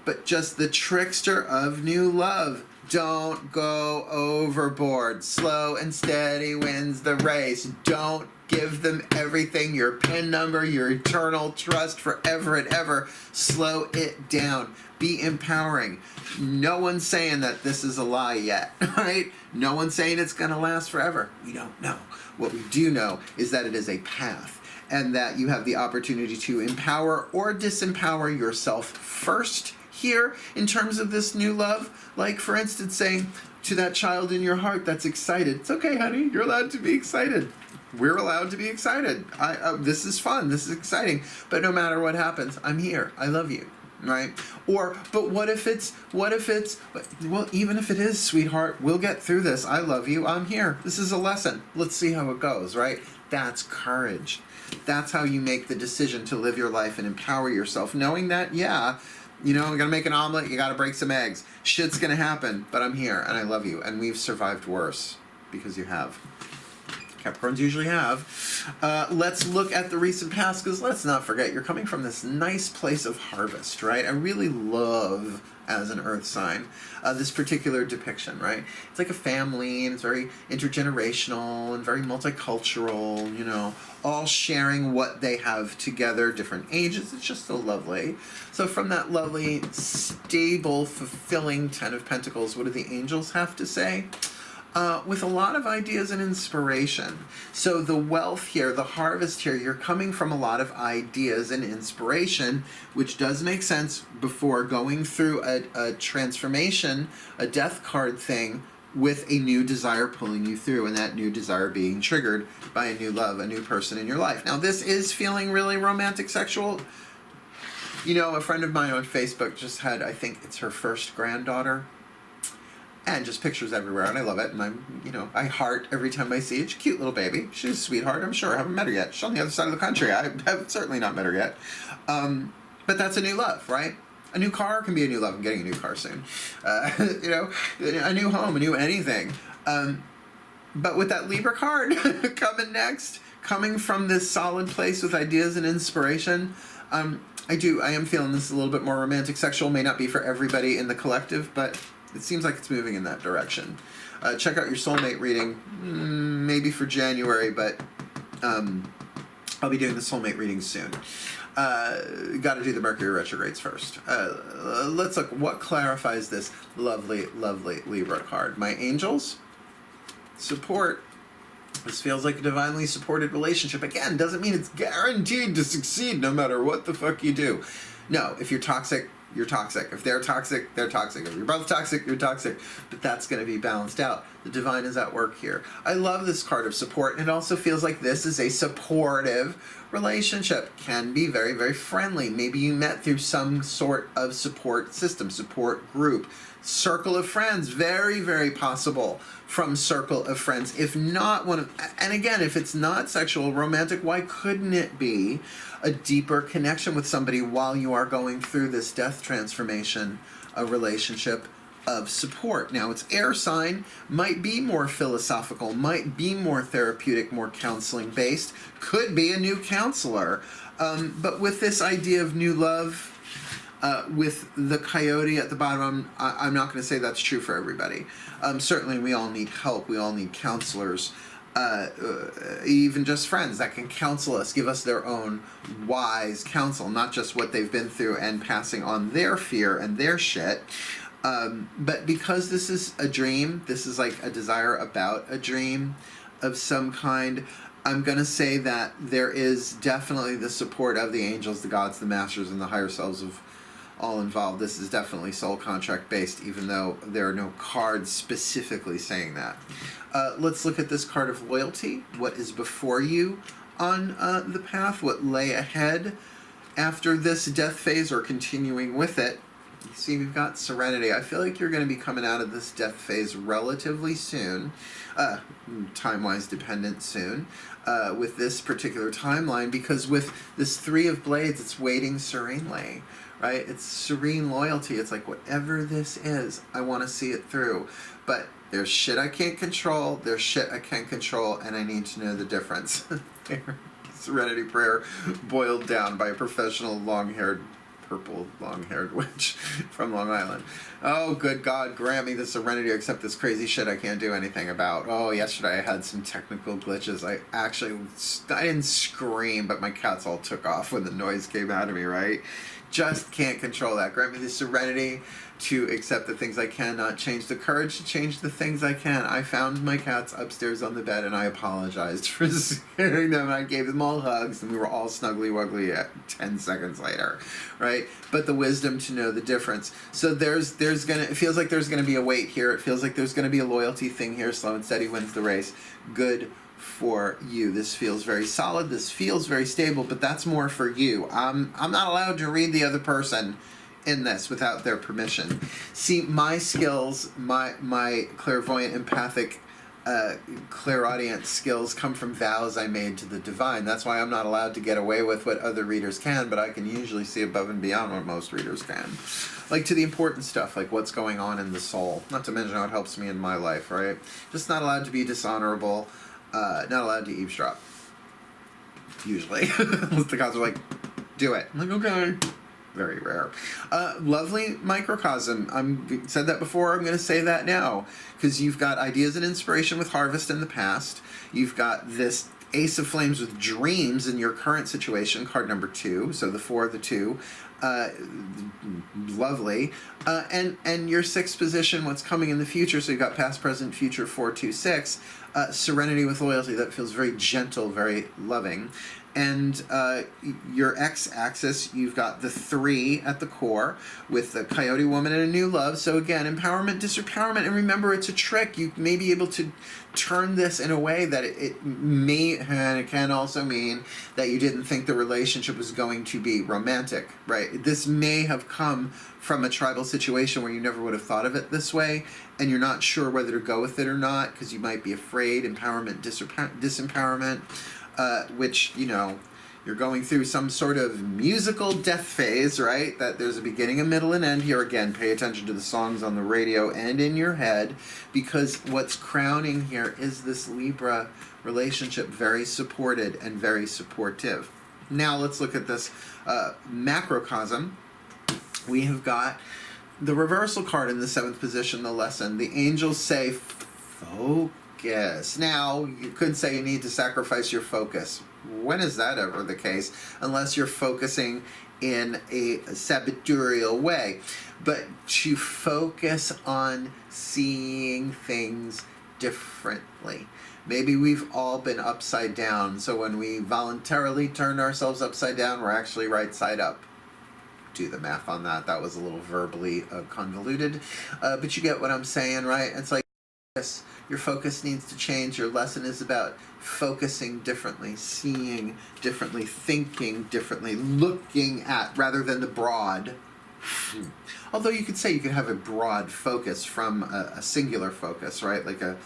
but just the trickster of new love. Don't go overboard. Slow and steady wins the race. Don't give them everything, your PIN number, your eternal trust forever and ever. Slow it down. Be empowering. No one's saying that this is a lie yet, right? No one's saying it's going to last forever. We don't know. What we do know is that it is a path, and that you have the opportunity to empower or disempower yourself first here in terms of this new love, like for instance saying to that child in your heart that's excited, it's okay, honey, you're allowed to be excited. We're allowed to be excited. This is fun, this is exciting, but no matter what happens, I'm here, I love you, right? Or, but what if it's, well, even if it is, sweetheart, we'll get through this, I love you, I'm here, this is a lesson, let's see how it goes, right? That's courage. That's how you make the decision to live your life and empower yourself, knowing that, yeah, you know, I'm gonna make an omelet, you gotta break some eggs. Shit's gonna happen, but I'm here and I love you, and we've survived worse because you have. Capricorns usually have. Let's look at the recent past, because let's not forget, you're coming from this nice place of harvest, right? I really love, as an earth sign, this particular depiction, right? It's like a family, and it's very intergenerational and very multicultural, you know, all sharing what they have together, different ages. It's just so lovely. So from that lovely, stable, fulfilling Ten of Pentacles, what do the angels have to say? With a lot of ideas and inspiration. So the wealth here, the harvest here, you're coming from a lot of ideas and inspiration, which does make sense before going through a transformation, a death card thing, with a new desire pulling you through, and that new desire being triggered by a new love, a new person in your life. Now this is feeling really romantic, sexual. You know, a friend of mine on Facebook just had, I think it's her first granddaughter, and just pictures everywhere, and I love it, and I'm, you know, I heart every time I see it. She's a cute little baby. She's a sweetheart, I'm sure. I haven't met her yet. She's on the other side of the country. I have certainly not met her yet. But that's a new love, right? A new car can be a new love. I'm getting a new car soon. You know, a new home, a new anything. But with that Libra card coming next, coming from this solid place with ideas and inspiration, I am feeling this a little bit more romantic, sexual. May not be for everybody in the collective, but it seems like it's moving in that direction. Check out your soulmate reading, maybe for January, but I'll be doing the soulmate reading soon. Got to do the Mercury retrogrades first. Let's look, what clarifies this lovely, lovely Libra card? My angels, support. This feels like a divinely supported relationship. Again, doesn't mean it's guaranteed to succeed no matter what the fuck you do. No, if you're toxic, you're toxic. If they're toxic, they're toxic. If you're both toxic, you're toxic. But that's going to be balanced out. The divine is at work here. I love this card of support. And it also feels like this is a supportive relationship. Can be very, very friendly. Maybe you met through some sort of support system, support group. Circle of friends, very, very possible from circle of friends. If not one of, and again, if it's not sexual, romantic, why couldn't it be a deeper connection with somebody while you are going through this death transformation, a relationship of support? Now, it's air sign, might be more philosophical, might be more therapeutic, more counseling based, could be a new counselor. But with this idea of new love, with the coyote at the bottom, I'm not going to say that's true for everybody. Certainly we all need help, we all need counselors, even just friends that can counsel us, give us their own wise counsel, not just what they've been through and passing on their fear and their shit. But because this is a dream, this is like a desire about a dream of some kind, I'm going to say that there is definitely the support of the angels, the gods, the masters, and the higher selves of all involved. This is definitely soul contract based, even though there are no cards specifically saying that. Let's look at this card of loyalty. What is before you on the path? What lay ahead after this death phase or continuing with it? You see, we've got serenity. I feel like you're going to be coming out of this death phase relatively soon, time-wise dependent soon, with this particular timeline, because with this Three of Blades, it's waiting serenely, right? It's serene loyalty. It's like, whatever this is, I want to see it through. But there's shit I can't control, there's shit I can control, and I need to know the difference. Serenity prayer boiled down by a professional long-haired purple long-haired witch from Long Island. Oh, good God, grant me the serenity to accept this crazy shit I can't do anything about. Oh, yesterday I had some technical glitches. I didn't scream, but my cats all took off when the noise came out of me, right? Just can't control that. Grant me the serenity to accept the things I cannot change, the courage to change the things I can. I found my cats upstairs on the bed, and I apologized for scaring them. I gave them all hugs, and we were all snuggly wuggly at 10 seconds later, right? But the wisdom to know the difference. So it feels like there's gonna be a weight here. It feels like there's gonna be a loyalty thing here. Slow and steady wins the race. Good for you. This feels very solid. This feels very stable, but that's more for you. I'm not allowed to read the other person in this without their permission. See, my skills, my clairvoyant, empathic, clairaudient skills come from vows I made to the divine. That's why I'm not allowed to get away with what other readers can, but I can usually see above and beyond what most readers can. Like to the important stuff, like what's going on in the soul. Not to mention how it helps me in my life, right? Just not allowed to be dishonorable, not allowed to eavesdrop. Usually. The guys are like, do it. I'm like, okay. Very rare. Lovely microcosm. I've said that before. I'm going to say that now. Because you've got ideas and inspiration with harvest in the past. You've got this Ace of Flames with dreams in your current situation, card number 2. So the 4 of the 2. Lovely. And your 6th position, what's coming in the future. So you've got past, present, future, 4, 2, 6. Serenity with loyalty. That feels very gentle, very loving. And your x-axis, you've got the 3 at the core with the Coyote Woman and a new love. So again, empowerment, disempowerment, and remember, it's a trick. You may be able to turn this in a way that it may, and it can also mean that you didn't think the relationship was going to be romantic, right? This may have come from a tribal situation where you never would have thought of it this way, and you're not sure whether to go with it or not because you might be afraid. Empowerment, disempowerment. Which, you know, you're going through some sort of musical death phase, right? That there's a beginning, a middle, and end here. Again, pay attention to the songs on the radio and in your head, because what's crowning here is this Libra relationship, very supported and very supportive. Now let's look at this macrocosm. We have got the reversal card in the 7th position, the lesson. The angels say, focus. Now, you could say you need to sacrifice your focus. When is that ever the case? Unless you're focusing in a saboteur way. But to focus on seeing things differently. Maybe we've all been upside down, so when we voluntarily turn ourselves upside down, we're actually right side up. Do the math on that. That was a little verbally convoluted, but you get what I'm saying, right? It's like, yes, your focus needs to change. Your lesson is about focusing differently, seeing differently, thinking differently, looking at rather than the broad. Although you could say you could have a broad focus from a singular focus, right? Like a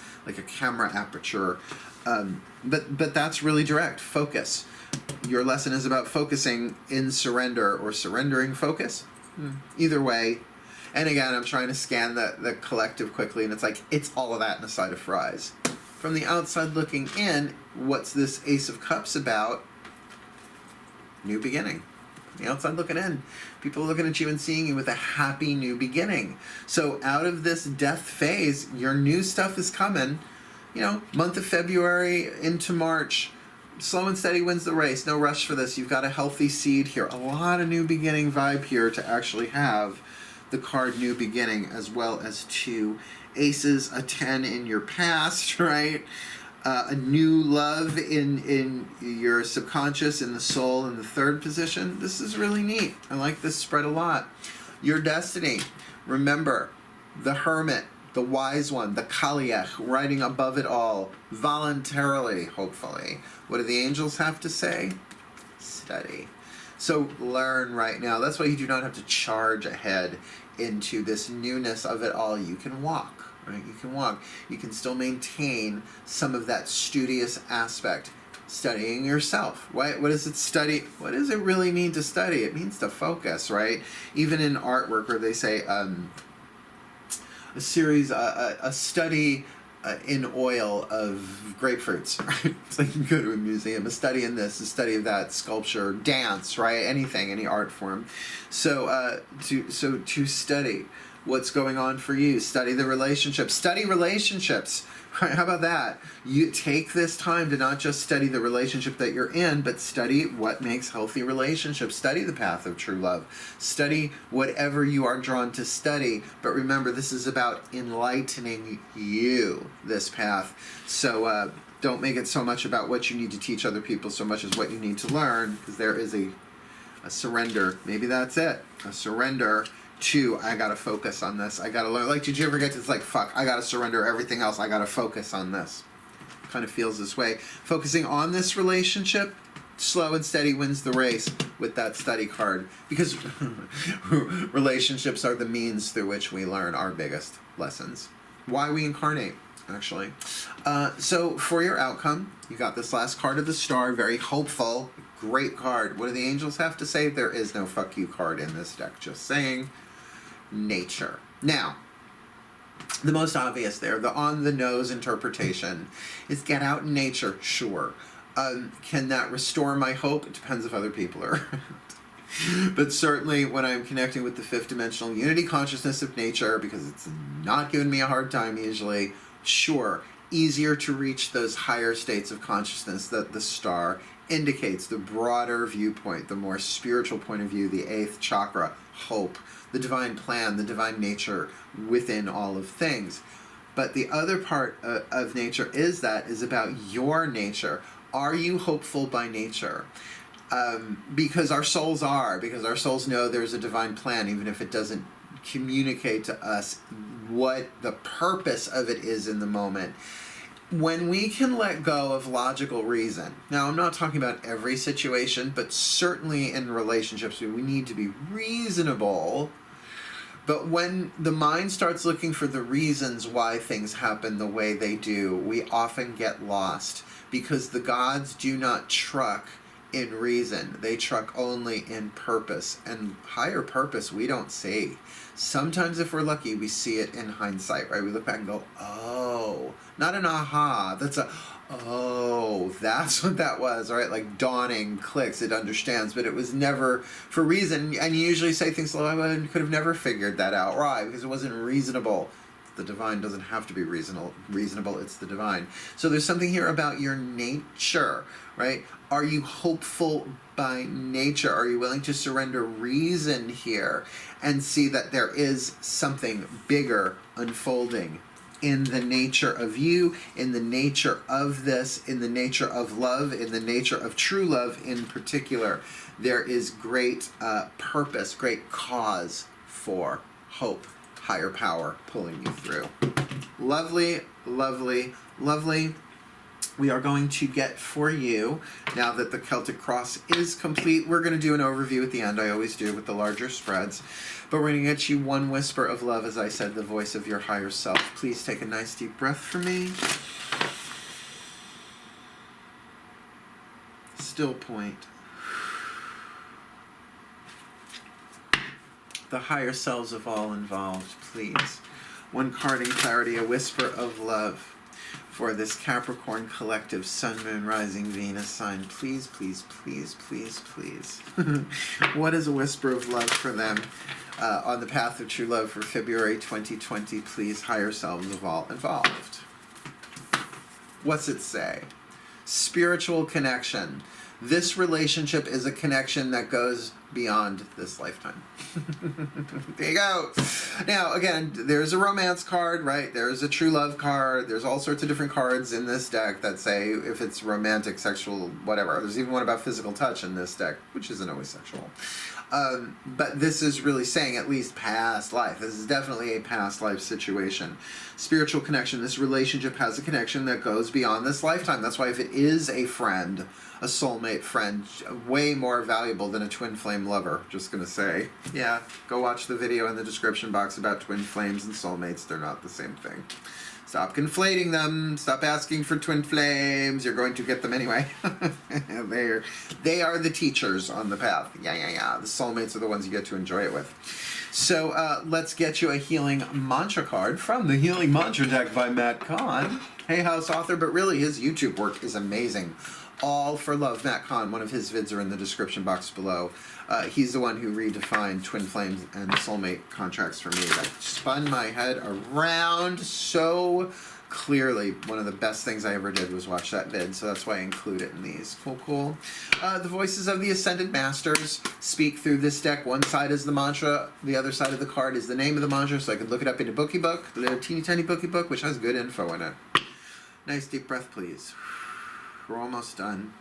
camera aperture, but that's really direct focus. Your lesson is about focusing in surrender or surrendering focus. Either way. And again, I'm trying to scan the collective quickly, and it's like, it's all of that in a side of fries. From the outside looking in, what's this Ace of Cups about? New beginning. The outside looking in. People are looking at you and seeing you with a happy new beginning. So out of this death phase, your new stuff is coming. You know, month of February into March. Slow and steady wins the race. No rush for this. You've got a healthy seed here. A lot of new beginning vibe here to actually have the card New Beginning, as well as 2 aces, a 10 in your past, right? A new love in your subconscious, in the soul, in the 3rd position. This is really neat. I like this spread a lot. Your destiny. Remember, the Hermit, the Wise One, the Kaliach, riding above it all, voluntarily, hopefully. What do the angels have to say? Study. So learn right now. That's why you do not have to charge ahead into this newness of it all. You can walk, right? You can walk. You can still maintain some of that studious aspect. Studying yourself. What does it study? What does it really mean to study? It means to focus, right? Even in artwork where they say a study in oil of grapefruits, right? It's like you go to a museum, a study in this, a study of that, sculpture, dance, right? Anything, any art form. So to study. what's going on for you. Study the relationship. Study relationships. Right? How about that? You take this time to not just study the relationship that you're in, but study what makes healthy relationships. Study the path of true love. Study whatever you are drawn to study. But remember, this is about enlightening you, this path. So don't make it so much about what you need to teach other people so much as what you need to learn, because there is a surrender. Maybe that's it. A surrender to, I gotta focus on this. I gotta learn. Like, did you ever get to, it's like, fuck, I gotta surrender everything else. I gotta focus on this. Kind of feels this way. Focusing on this relationship, slow and steady wins the race with that study card. Because relationships are the means through which we learn our biggest lessons. Why we incarnate, actually. So for your outcome, you got this last card of the star, very hopeful. Great card. What do the angels have to say? There is no fuck you card in this deck. Just saying. Nature. Now, the most obvious there, the on-the-nose interpretation, is get out in nature. Sure. Can that restore my hope? It depends if other people are around. But certainly when I'm connecting with the fifth dimensional unity consciousness of nature, because it's not giving me a hard time usually, sure, easier to reach those higher states of consciousness that the star indicates, the broader viewpoint, the more spiritual point of view, the eighth chakra, hope, the divine plan, the divine nature within all of things. But the other part of nature is about your nature. Are you hopeful by nature? Because our souls know there's a divine plan, even if it doesn't communicate to us what the purpose of it is in the moment. When we can let go of logical reason, now I'm not talking about every situation, but certainly in relationships we need to be reasonable. But when the mind starts looking for the reasons why things happen the way they do, we often get lost, because the gods do not truck in reason. They truck only in purpose, and higher purpose we don't see. Sometimes if we're lucky, we see it in hindsight, right? We look back and go, oh, not an aha, that's a, oh, that's what that was, right? Like dawning, clicks, it understands, but it was never for reason. And you usually say things like, I could have never figured that out. Why? Because it wasn't reasonable. The divine doesn't have to be reasonable, it's the divine. So there's something here about your nature, right? Are you hopeful by nature? Are you willing to surrender reason here and see that there is something bigger unfolding in the nature of you, in the nature of this, in the nature of love, in the nature of true love in particular? There is great purpose, great cause for hope, higher power pulling you through. Lovely, lovely, lovely. We are going to get for you, now that the Celtic Cross is complete, we're going to do an overview at the end, I always do with the larger spreads, but we're going to get you one whisper of love, as I said, the voice of your higher self. Please take a nice deep breath for me. Still point. The higher selves of all involved, please. One card in clarity, a whisper of love for this Capricorn collective Sun, Moon, Rising, Venus sign. Please, please, please, please, please. What is a whisper of love for them on the path of true love for February 2020? Please, higher selves of all involved. What's it say? Spiritual connection. This relationship is a connection that goes beyond this lifetime. There you go. Now, again, there's a romance card, right? There's a true love card. There's all sorts of different cards in this deck that say if it's romantic, sexual, whatever. There's even one about physical touch in this deck, which isn't always sexual. But this is really saying at least past life. This is definitely a past life situation. Spiritual connection. This relationship has a connection that goes beyond this lifetime. That's why if it is a friend, a soulmate friend, way more valuable than a twin flame lover. Just gonna say. Yeah, go watch the video in the description box about twin flames and soulmates. They're not the same thing. Stop conflating them. Stop asking for twin flames. You're going to get them anyway. They are the teachers on the path. Yeah. The soulmates are the ones you get to enjoy it with. So let's get you a healing mantra card from the Healing Mantra deck by Kahn. Hay House author, but really his YouTube work is amazing. All for love. Matt Kahn, one of his vids are in the description box below. He's the one who redefined twin flames and soulmate contracts for me. That spun my head around so clearly. One of the best things I ever did was watch that vid, so that's why I include it in these. Cool. The voices of the Ascended Masters speak through this deck. One side is the mantra, the other side of the card is the name of the mantra, so I can look it up in a bookie book, the little teeny tiny bookie book, which has good info in it. Nice deep breath, please. We're almost done.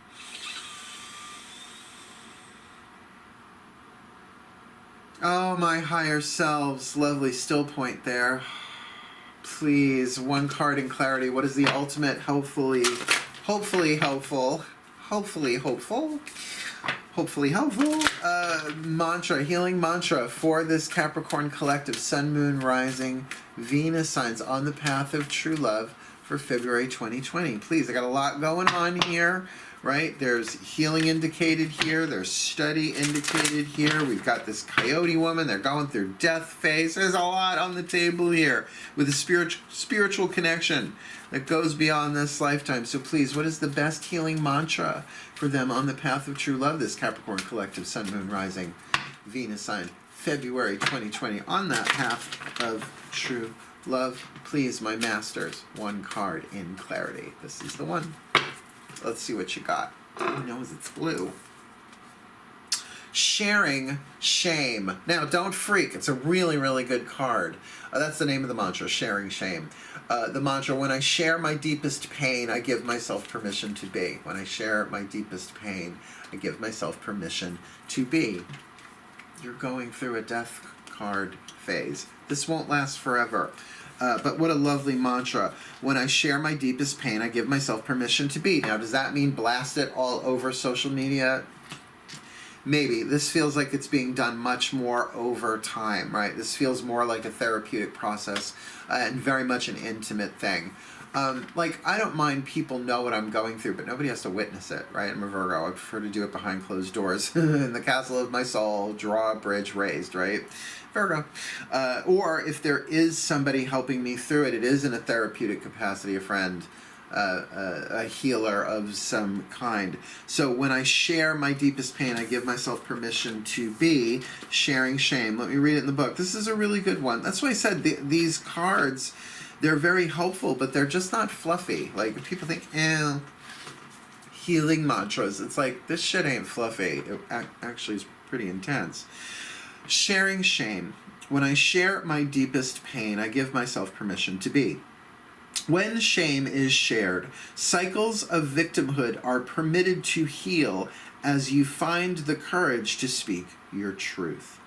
Oh, my higher selves. Lovely still point there. Please, one card in clarity. What is the ultimate, hopefully helpful mantra, healing mantra for this Capricorn collective, Sun, Moon, Rising, Venus signs on the path of true love for February 2020. Please, I got a lot going on here, right? There's healing indicated here. There's study indicated here. We've got this coyote woman. They're going through death phase. There's a lot on the table here with a spiritual connection that goes beyond this lifetime. So please, what is the best healing mantra for them on the path of true love? This Capricorn collective, Sun, Moon, Rising, Venus sign, February 2020, on that path of true love. Please, my masters, one card in clarity. This is the one. Let's see what you got. Who knows it's blue? Sharing shame. Now, don't freak. It's a really good card. That's the name of the mantra, sharing shame. The mantra, when I share my deepest pain, I give myself permission to be. When I share my deepest pain, I give myself permission to be. You're going through a death card phase. This won't last forever. But what a lovely mantra. When I share my deepest pain, I give myself permission to be. Now, does that mean blast it all over social media? Maybe. This feels like it's being done much more over time, right? This feels more like a therapeutic process and very much an intimate thing. Like, I don't mind people know what I'm going through, but nobody has to witness it, right? I'm a Virgo. I prefer to do it behind closed doors. In the castle of my soul, draw a bridge raised, right? Virgo. Or if there is somebody helping me through it, it is in a therapeutic capacity, a friend, a healer of some kind. So when I share my deepest pain, I give myself permission to be. Sharing shame. Let me read it in the book. This is a really good one. That's why I said these cards, they're very helpful, but they're just not fluffy. Like, people think, healing mantras. It's like, this shit ain't fluffy. It actually is pretty intense. Sharing shame. When I share my deepest pain, I give myself permission to be. When shame is shared, cycles of victimhood are permitted to heal as you find the courage to speak your truth.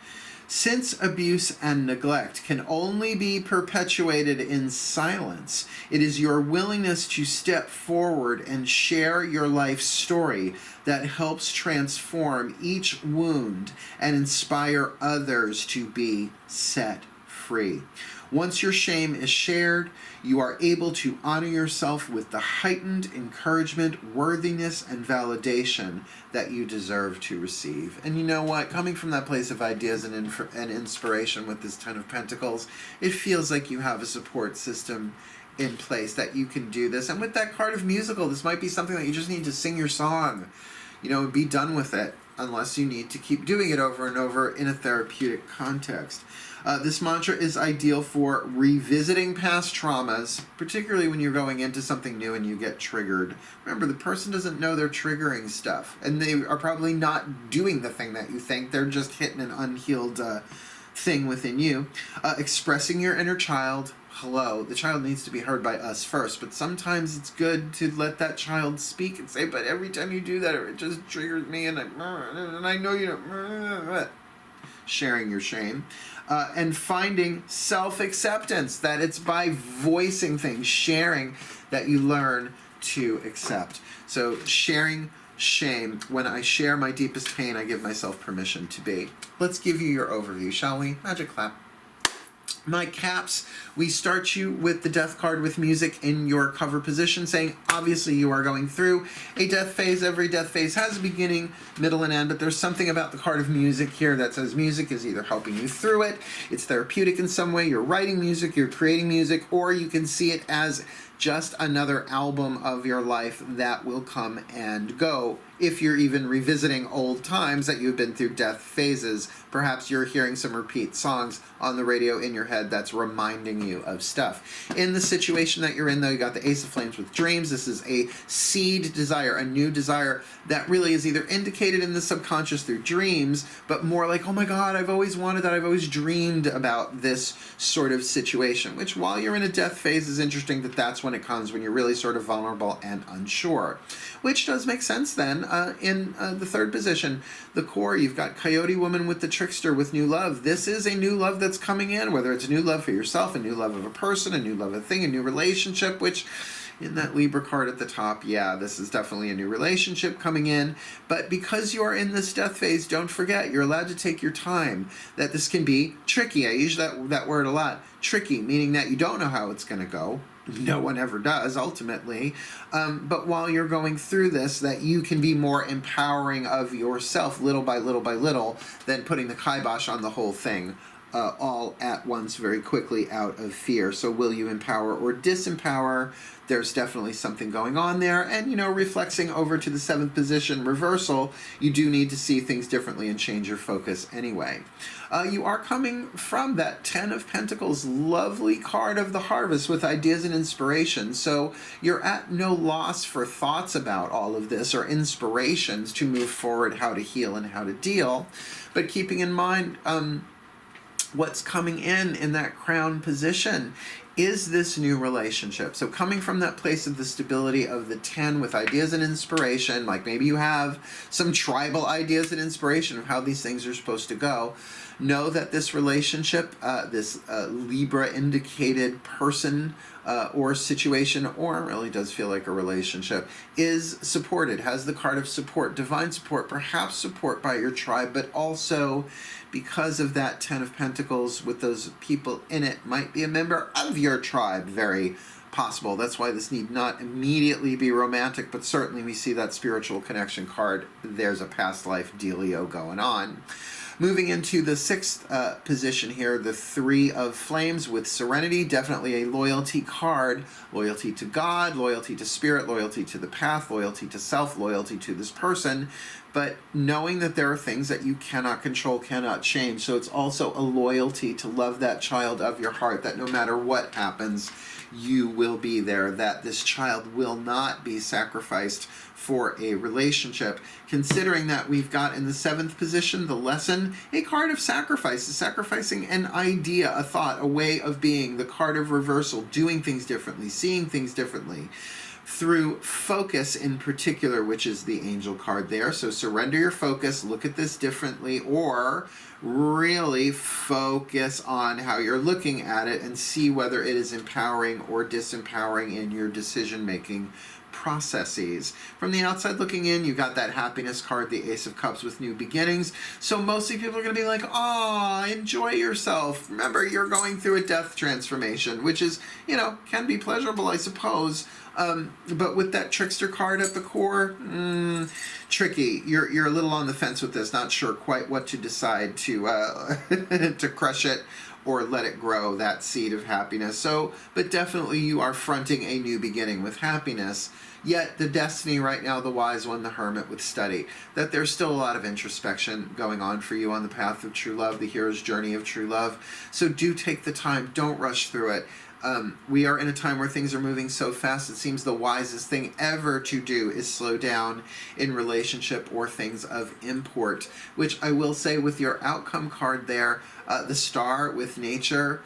Since abuse and neglect can only be perpetuated in silence, it is your willingness to step forward and share your life story that helps transform each wound and inspire others to be set free. Once your shame is shared, you are able to honor yourself with the heightened encouragement, worthiness, and validation that you deserve to receive. And you know what? Coming from that place of ideas and inspiration with this Ten of Pentacles, it feels like you have a support system in place that you can do this. And with that card of musical, this might be something that you just need to sing your song, and be done with it, unless you need to keep doing it over and over in a therapeutic context. This mantra is ideal for revisiting past traumas, particularly when you're going into something new and you get triggered. Remember, the person doesn't know they're triggering stuff, and they are probably not doing the thing that you think. They're just hitting an unhealed thing within you. Expressing your inner child. Hello, the child needs to be heard by us first, but sometimes it's good to let that child speak and say, but every time you do that, it just triggers me, and I know you don't. Sharing your shame. And finding self-acceptance, that it's by voicing things, sharing, that you learn to accept. So sharing shame. When I share my deepest pain, I give myself permission to be. Let's give you your overview, shall we? Magic clap. My caps, we start you with the death card with music in your cover position, saying obviously you are going through a death phase. Every death phase has a beginning, middle, and end, but there's something about the card of music here that says music is either helping you through it, it's therapeutic in some way, you're writing music, you're creating music, or you can see it as just another album of your life that will come and go. If you're even revisiting old times that you've been through death phases, perhaps you're hearing some repeat songs on the radio in your head that's reminding you of stuff. In the situation that you're in, though, you got the Ace of Flames with dreams. This is a seed desire, a new desire that really is either indicated in the subconscious through dreams, but more like, oh my God, I've always wanted that. I've always dreamed about this sort of situation, which while you're in a death phase is interesting that that's when it comes, when you're really sort of vulnerable and unsure, which does make sense then. In the third position, the core, you've got Coyote Woman with the Trickster with new love. This is a new love that's coming in, whether it's a new love for yourself, a new love of a person, a new love of a thing, a new relationship, which in that Libra card at the top, yeah, this is definitely a new relationship coming in. But because you are in this death phase, don't forget, you're allowed to take your time, that this can be tricky. I use that word a lot. Tricky, meaning that you don't know how it's going to go. No one ever does, ultimately. But while you're going through this, that you can be more empowering of yourself little by little by little than putting the kibosh on the whole thing all at once very quickly out of fear. So will you empower or disempower? There's definitely something going on there. And, you know, reflexing over to the 7th position reversal, you do need to see things differently and change your focus anyway. You are coming from that 10 of Pentacles, lovely card of the harvest with ideas and inspiration. So you're at no loss for thoughts about all of this or inspirations to move forward, how to heal and how to deal. But keeping in mind what's coming in that crown position is this new relationship. So coming from that place of the stability of the 10 with ideas and inspiration, like maybe you have some tribal ideas and inspiration of how these things are supposed to go, know that this relationship, this Libra indicated person or situation, or it really does feel like a relationship, is supported, has the card of support, divine support, perhaps support by your tribe, but also because of that 10 of Pentacles with those people in it, might be a member of your tribe, very possible. That's why this need not immediately be romantic, but certainly we see that spiritual connection card. There's a past life dealio going on. Moving into the 6th position here, the 3 of Flames with Serenity, definitely a loyalty card. Loyalty to God, loyalty to spirit, loyalty to the path, loyalty to self, loyalty to this person. But knowing that there are things that you cannot control, cannot change. So it's also a loyalty to love that child of your heart, that no matter what happens, you will be there, that this child will not be sacrificed for a relationship. Considering that we've got in the 7th position, the lesson, a card of sacrifice, sacrificing an idea, a thought, a way of being, the card of reversal, doing things differently, seeing things differently, through focus in particular, which is the angel card there. So surrender your focus, look at this differently, or really focus on how you're looking at it and see whether it is empowering or disempowering in your decision-making processes. From the outside looking in, you got that happiness card, the Ace of Cups with new beginnings. So mostly people are going to be like, "Ah, enjoy yourself. Remember, you're going through a death transformation," which is, you know, can be pleasurable, I suppose. But with that trickster card at the core, tricky. You're a little on the fence with this, not sure quite what to decide to to crush it or let it grow, that seed of happiness. So, but definitely you are fronting a new beginning with happiness. Yet the destiny right now, the wise one, the hermit with study, that there's still a lot of introspection going on for you on the path of true love, the hero's journey of true love. So do take the time, don't rush through it. We are in a time where things are moving so fast, it seems the wisest thing ever to do is slow down in relationship or things of import, which I will say with your outcome card there, the star with nature,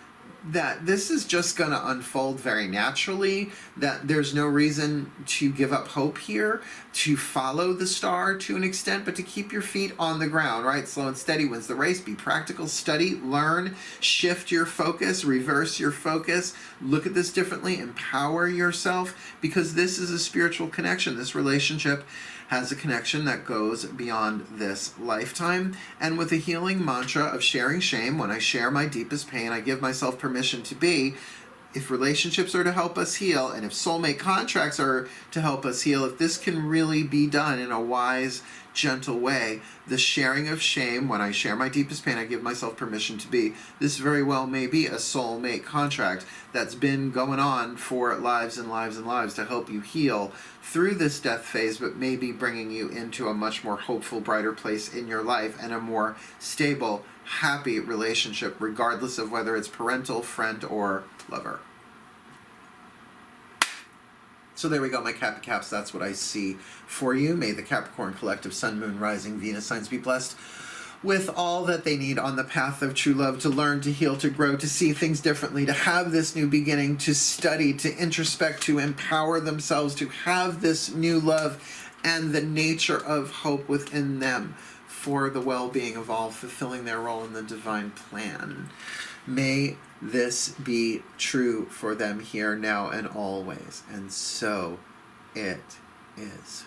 that this is just going to unfold very naturally, that there's no reason to give up hope here, to follow the star to an extent, but to keep your feet on the ground, right? Slow and steady wins the race. Be practical, study, learn, shift your focus, reverse your focus, look at this differently, empower yourself, because this is a spiritual connection. This relationship has a connection that goes beyond this lifetime. And with the healing mantra of sharing shame, when I share my deepest pain, I give myself permission to be. If relationships are to help us heal, and if soulmate contracts are to help us heal, if this can really be done in a wise, gentle way, the sharing of shame, when I share my deepest pain, I give myself permission to be. This very well may be a soulmate contract that's been going on for lives and lives and lives to help you heal through this death phase, but maybe bringing you into a much more hopeful, brighter place in your life and a more stable, happy relationship, regardless of whether it's parental, friend, or lover. So there we go, my Cappy Caps. That's what I see for you. May the Capricorn Collective Sun, Moon, Rising, Venus signs be blessed with all that they need on the path of true love, to learn, to heal, to grow, to see things differently, to have this new beginning, to study, to introspect, to empower themselves, to have this new love and the nature of hope within them for the well-being of all, fulfilling their role in the divine plan. May this be true for them here, now, and always. And so it is.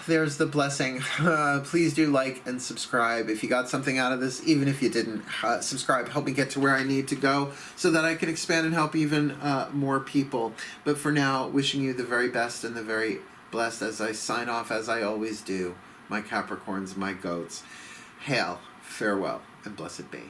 There's the blessing. Please do like and subscribe if you got something out of this. Even if you didn't, subscribe. Help me get to where I need to go so that I can expand and help even more people. But for now, wishing you the very best and the very blessed as I sign off, as I always do. My Capricorns, my goats. Hail, farewell, and blessed be.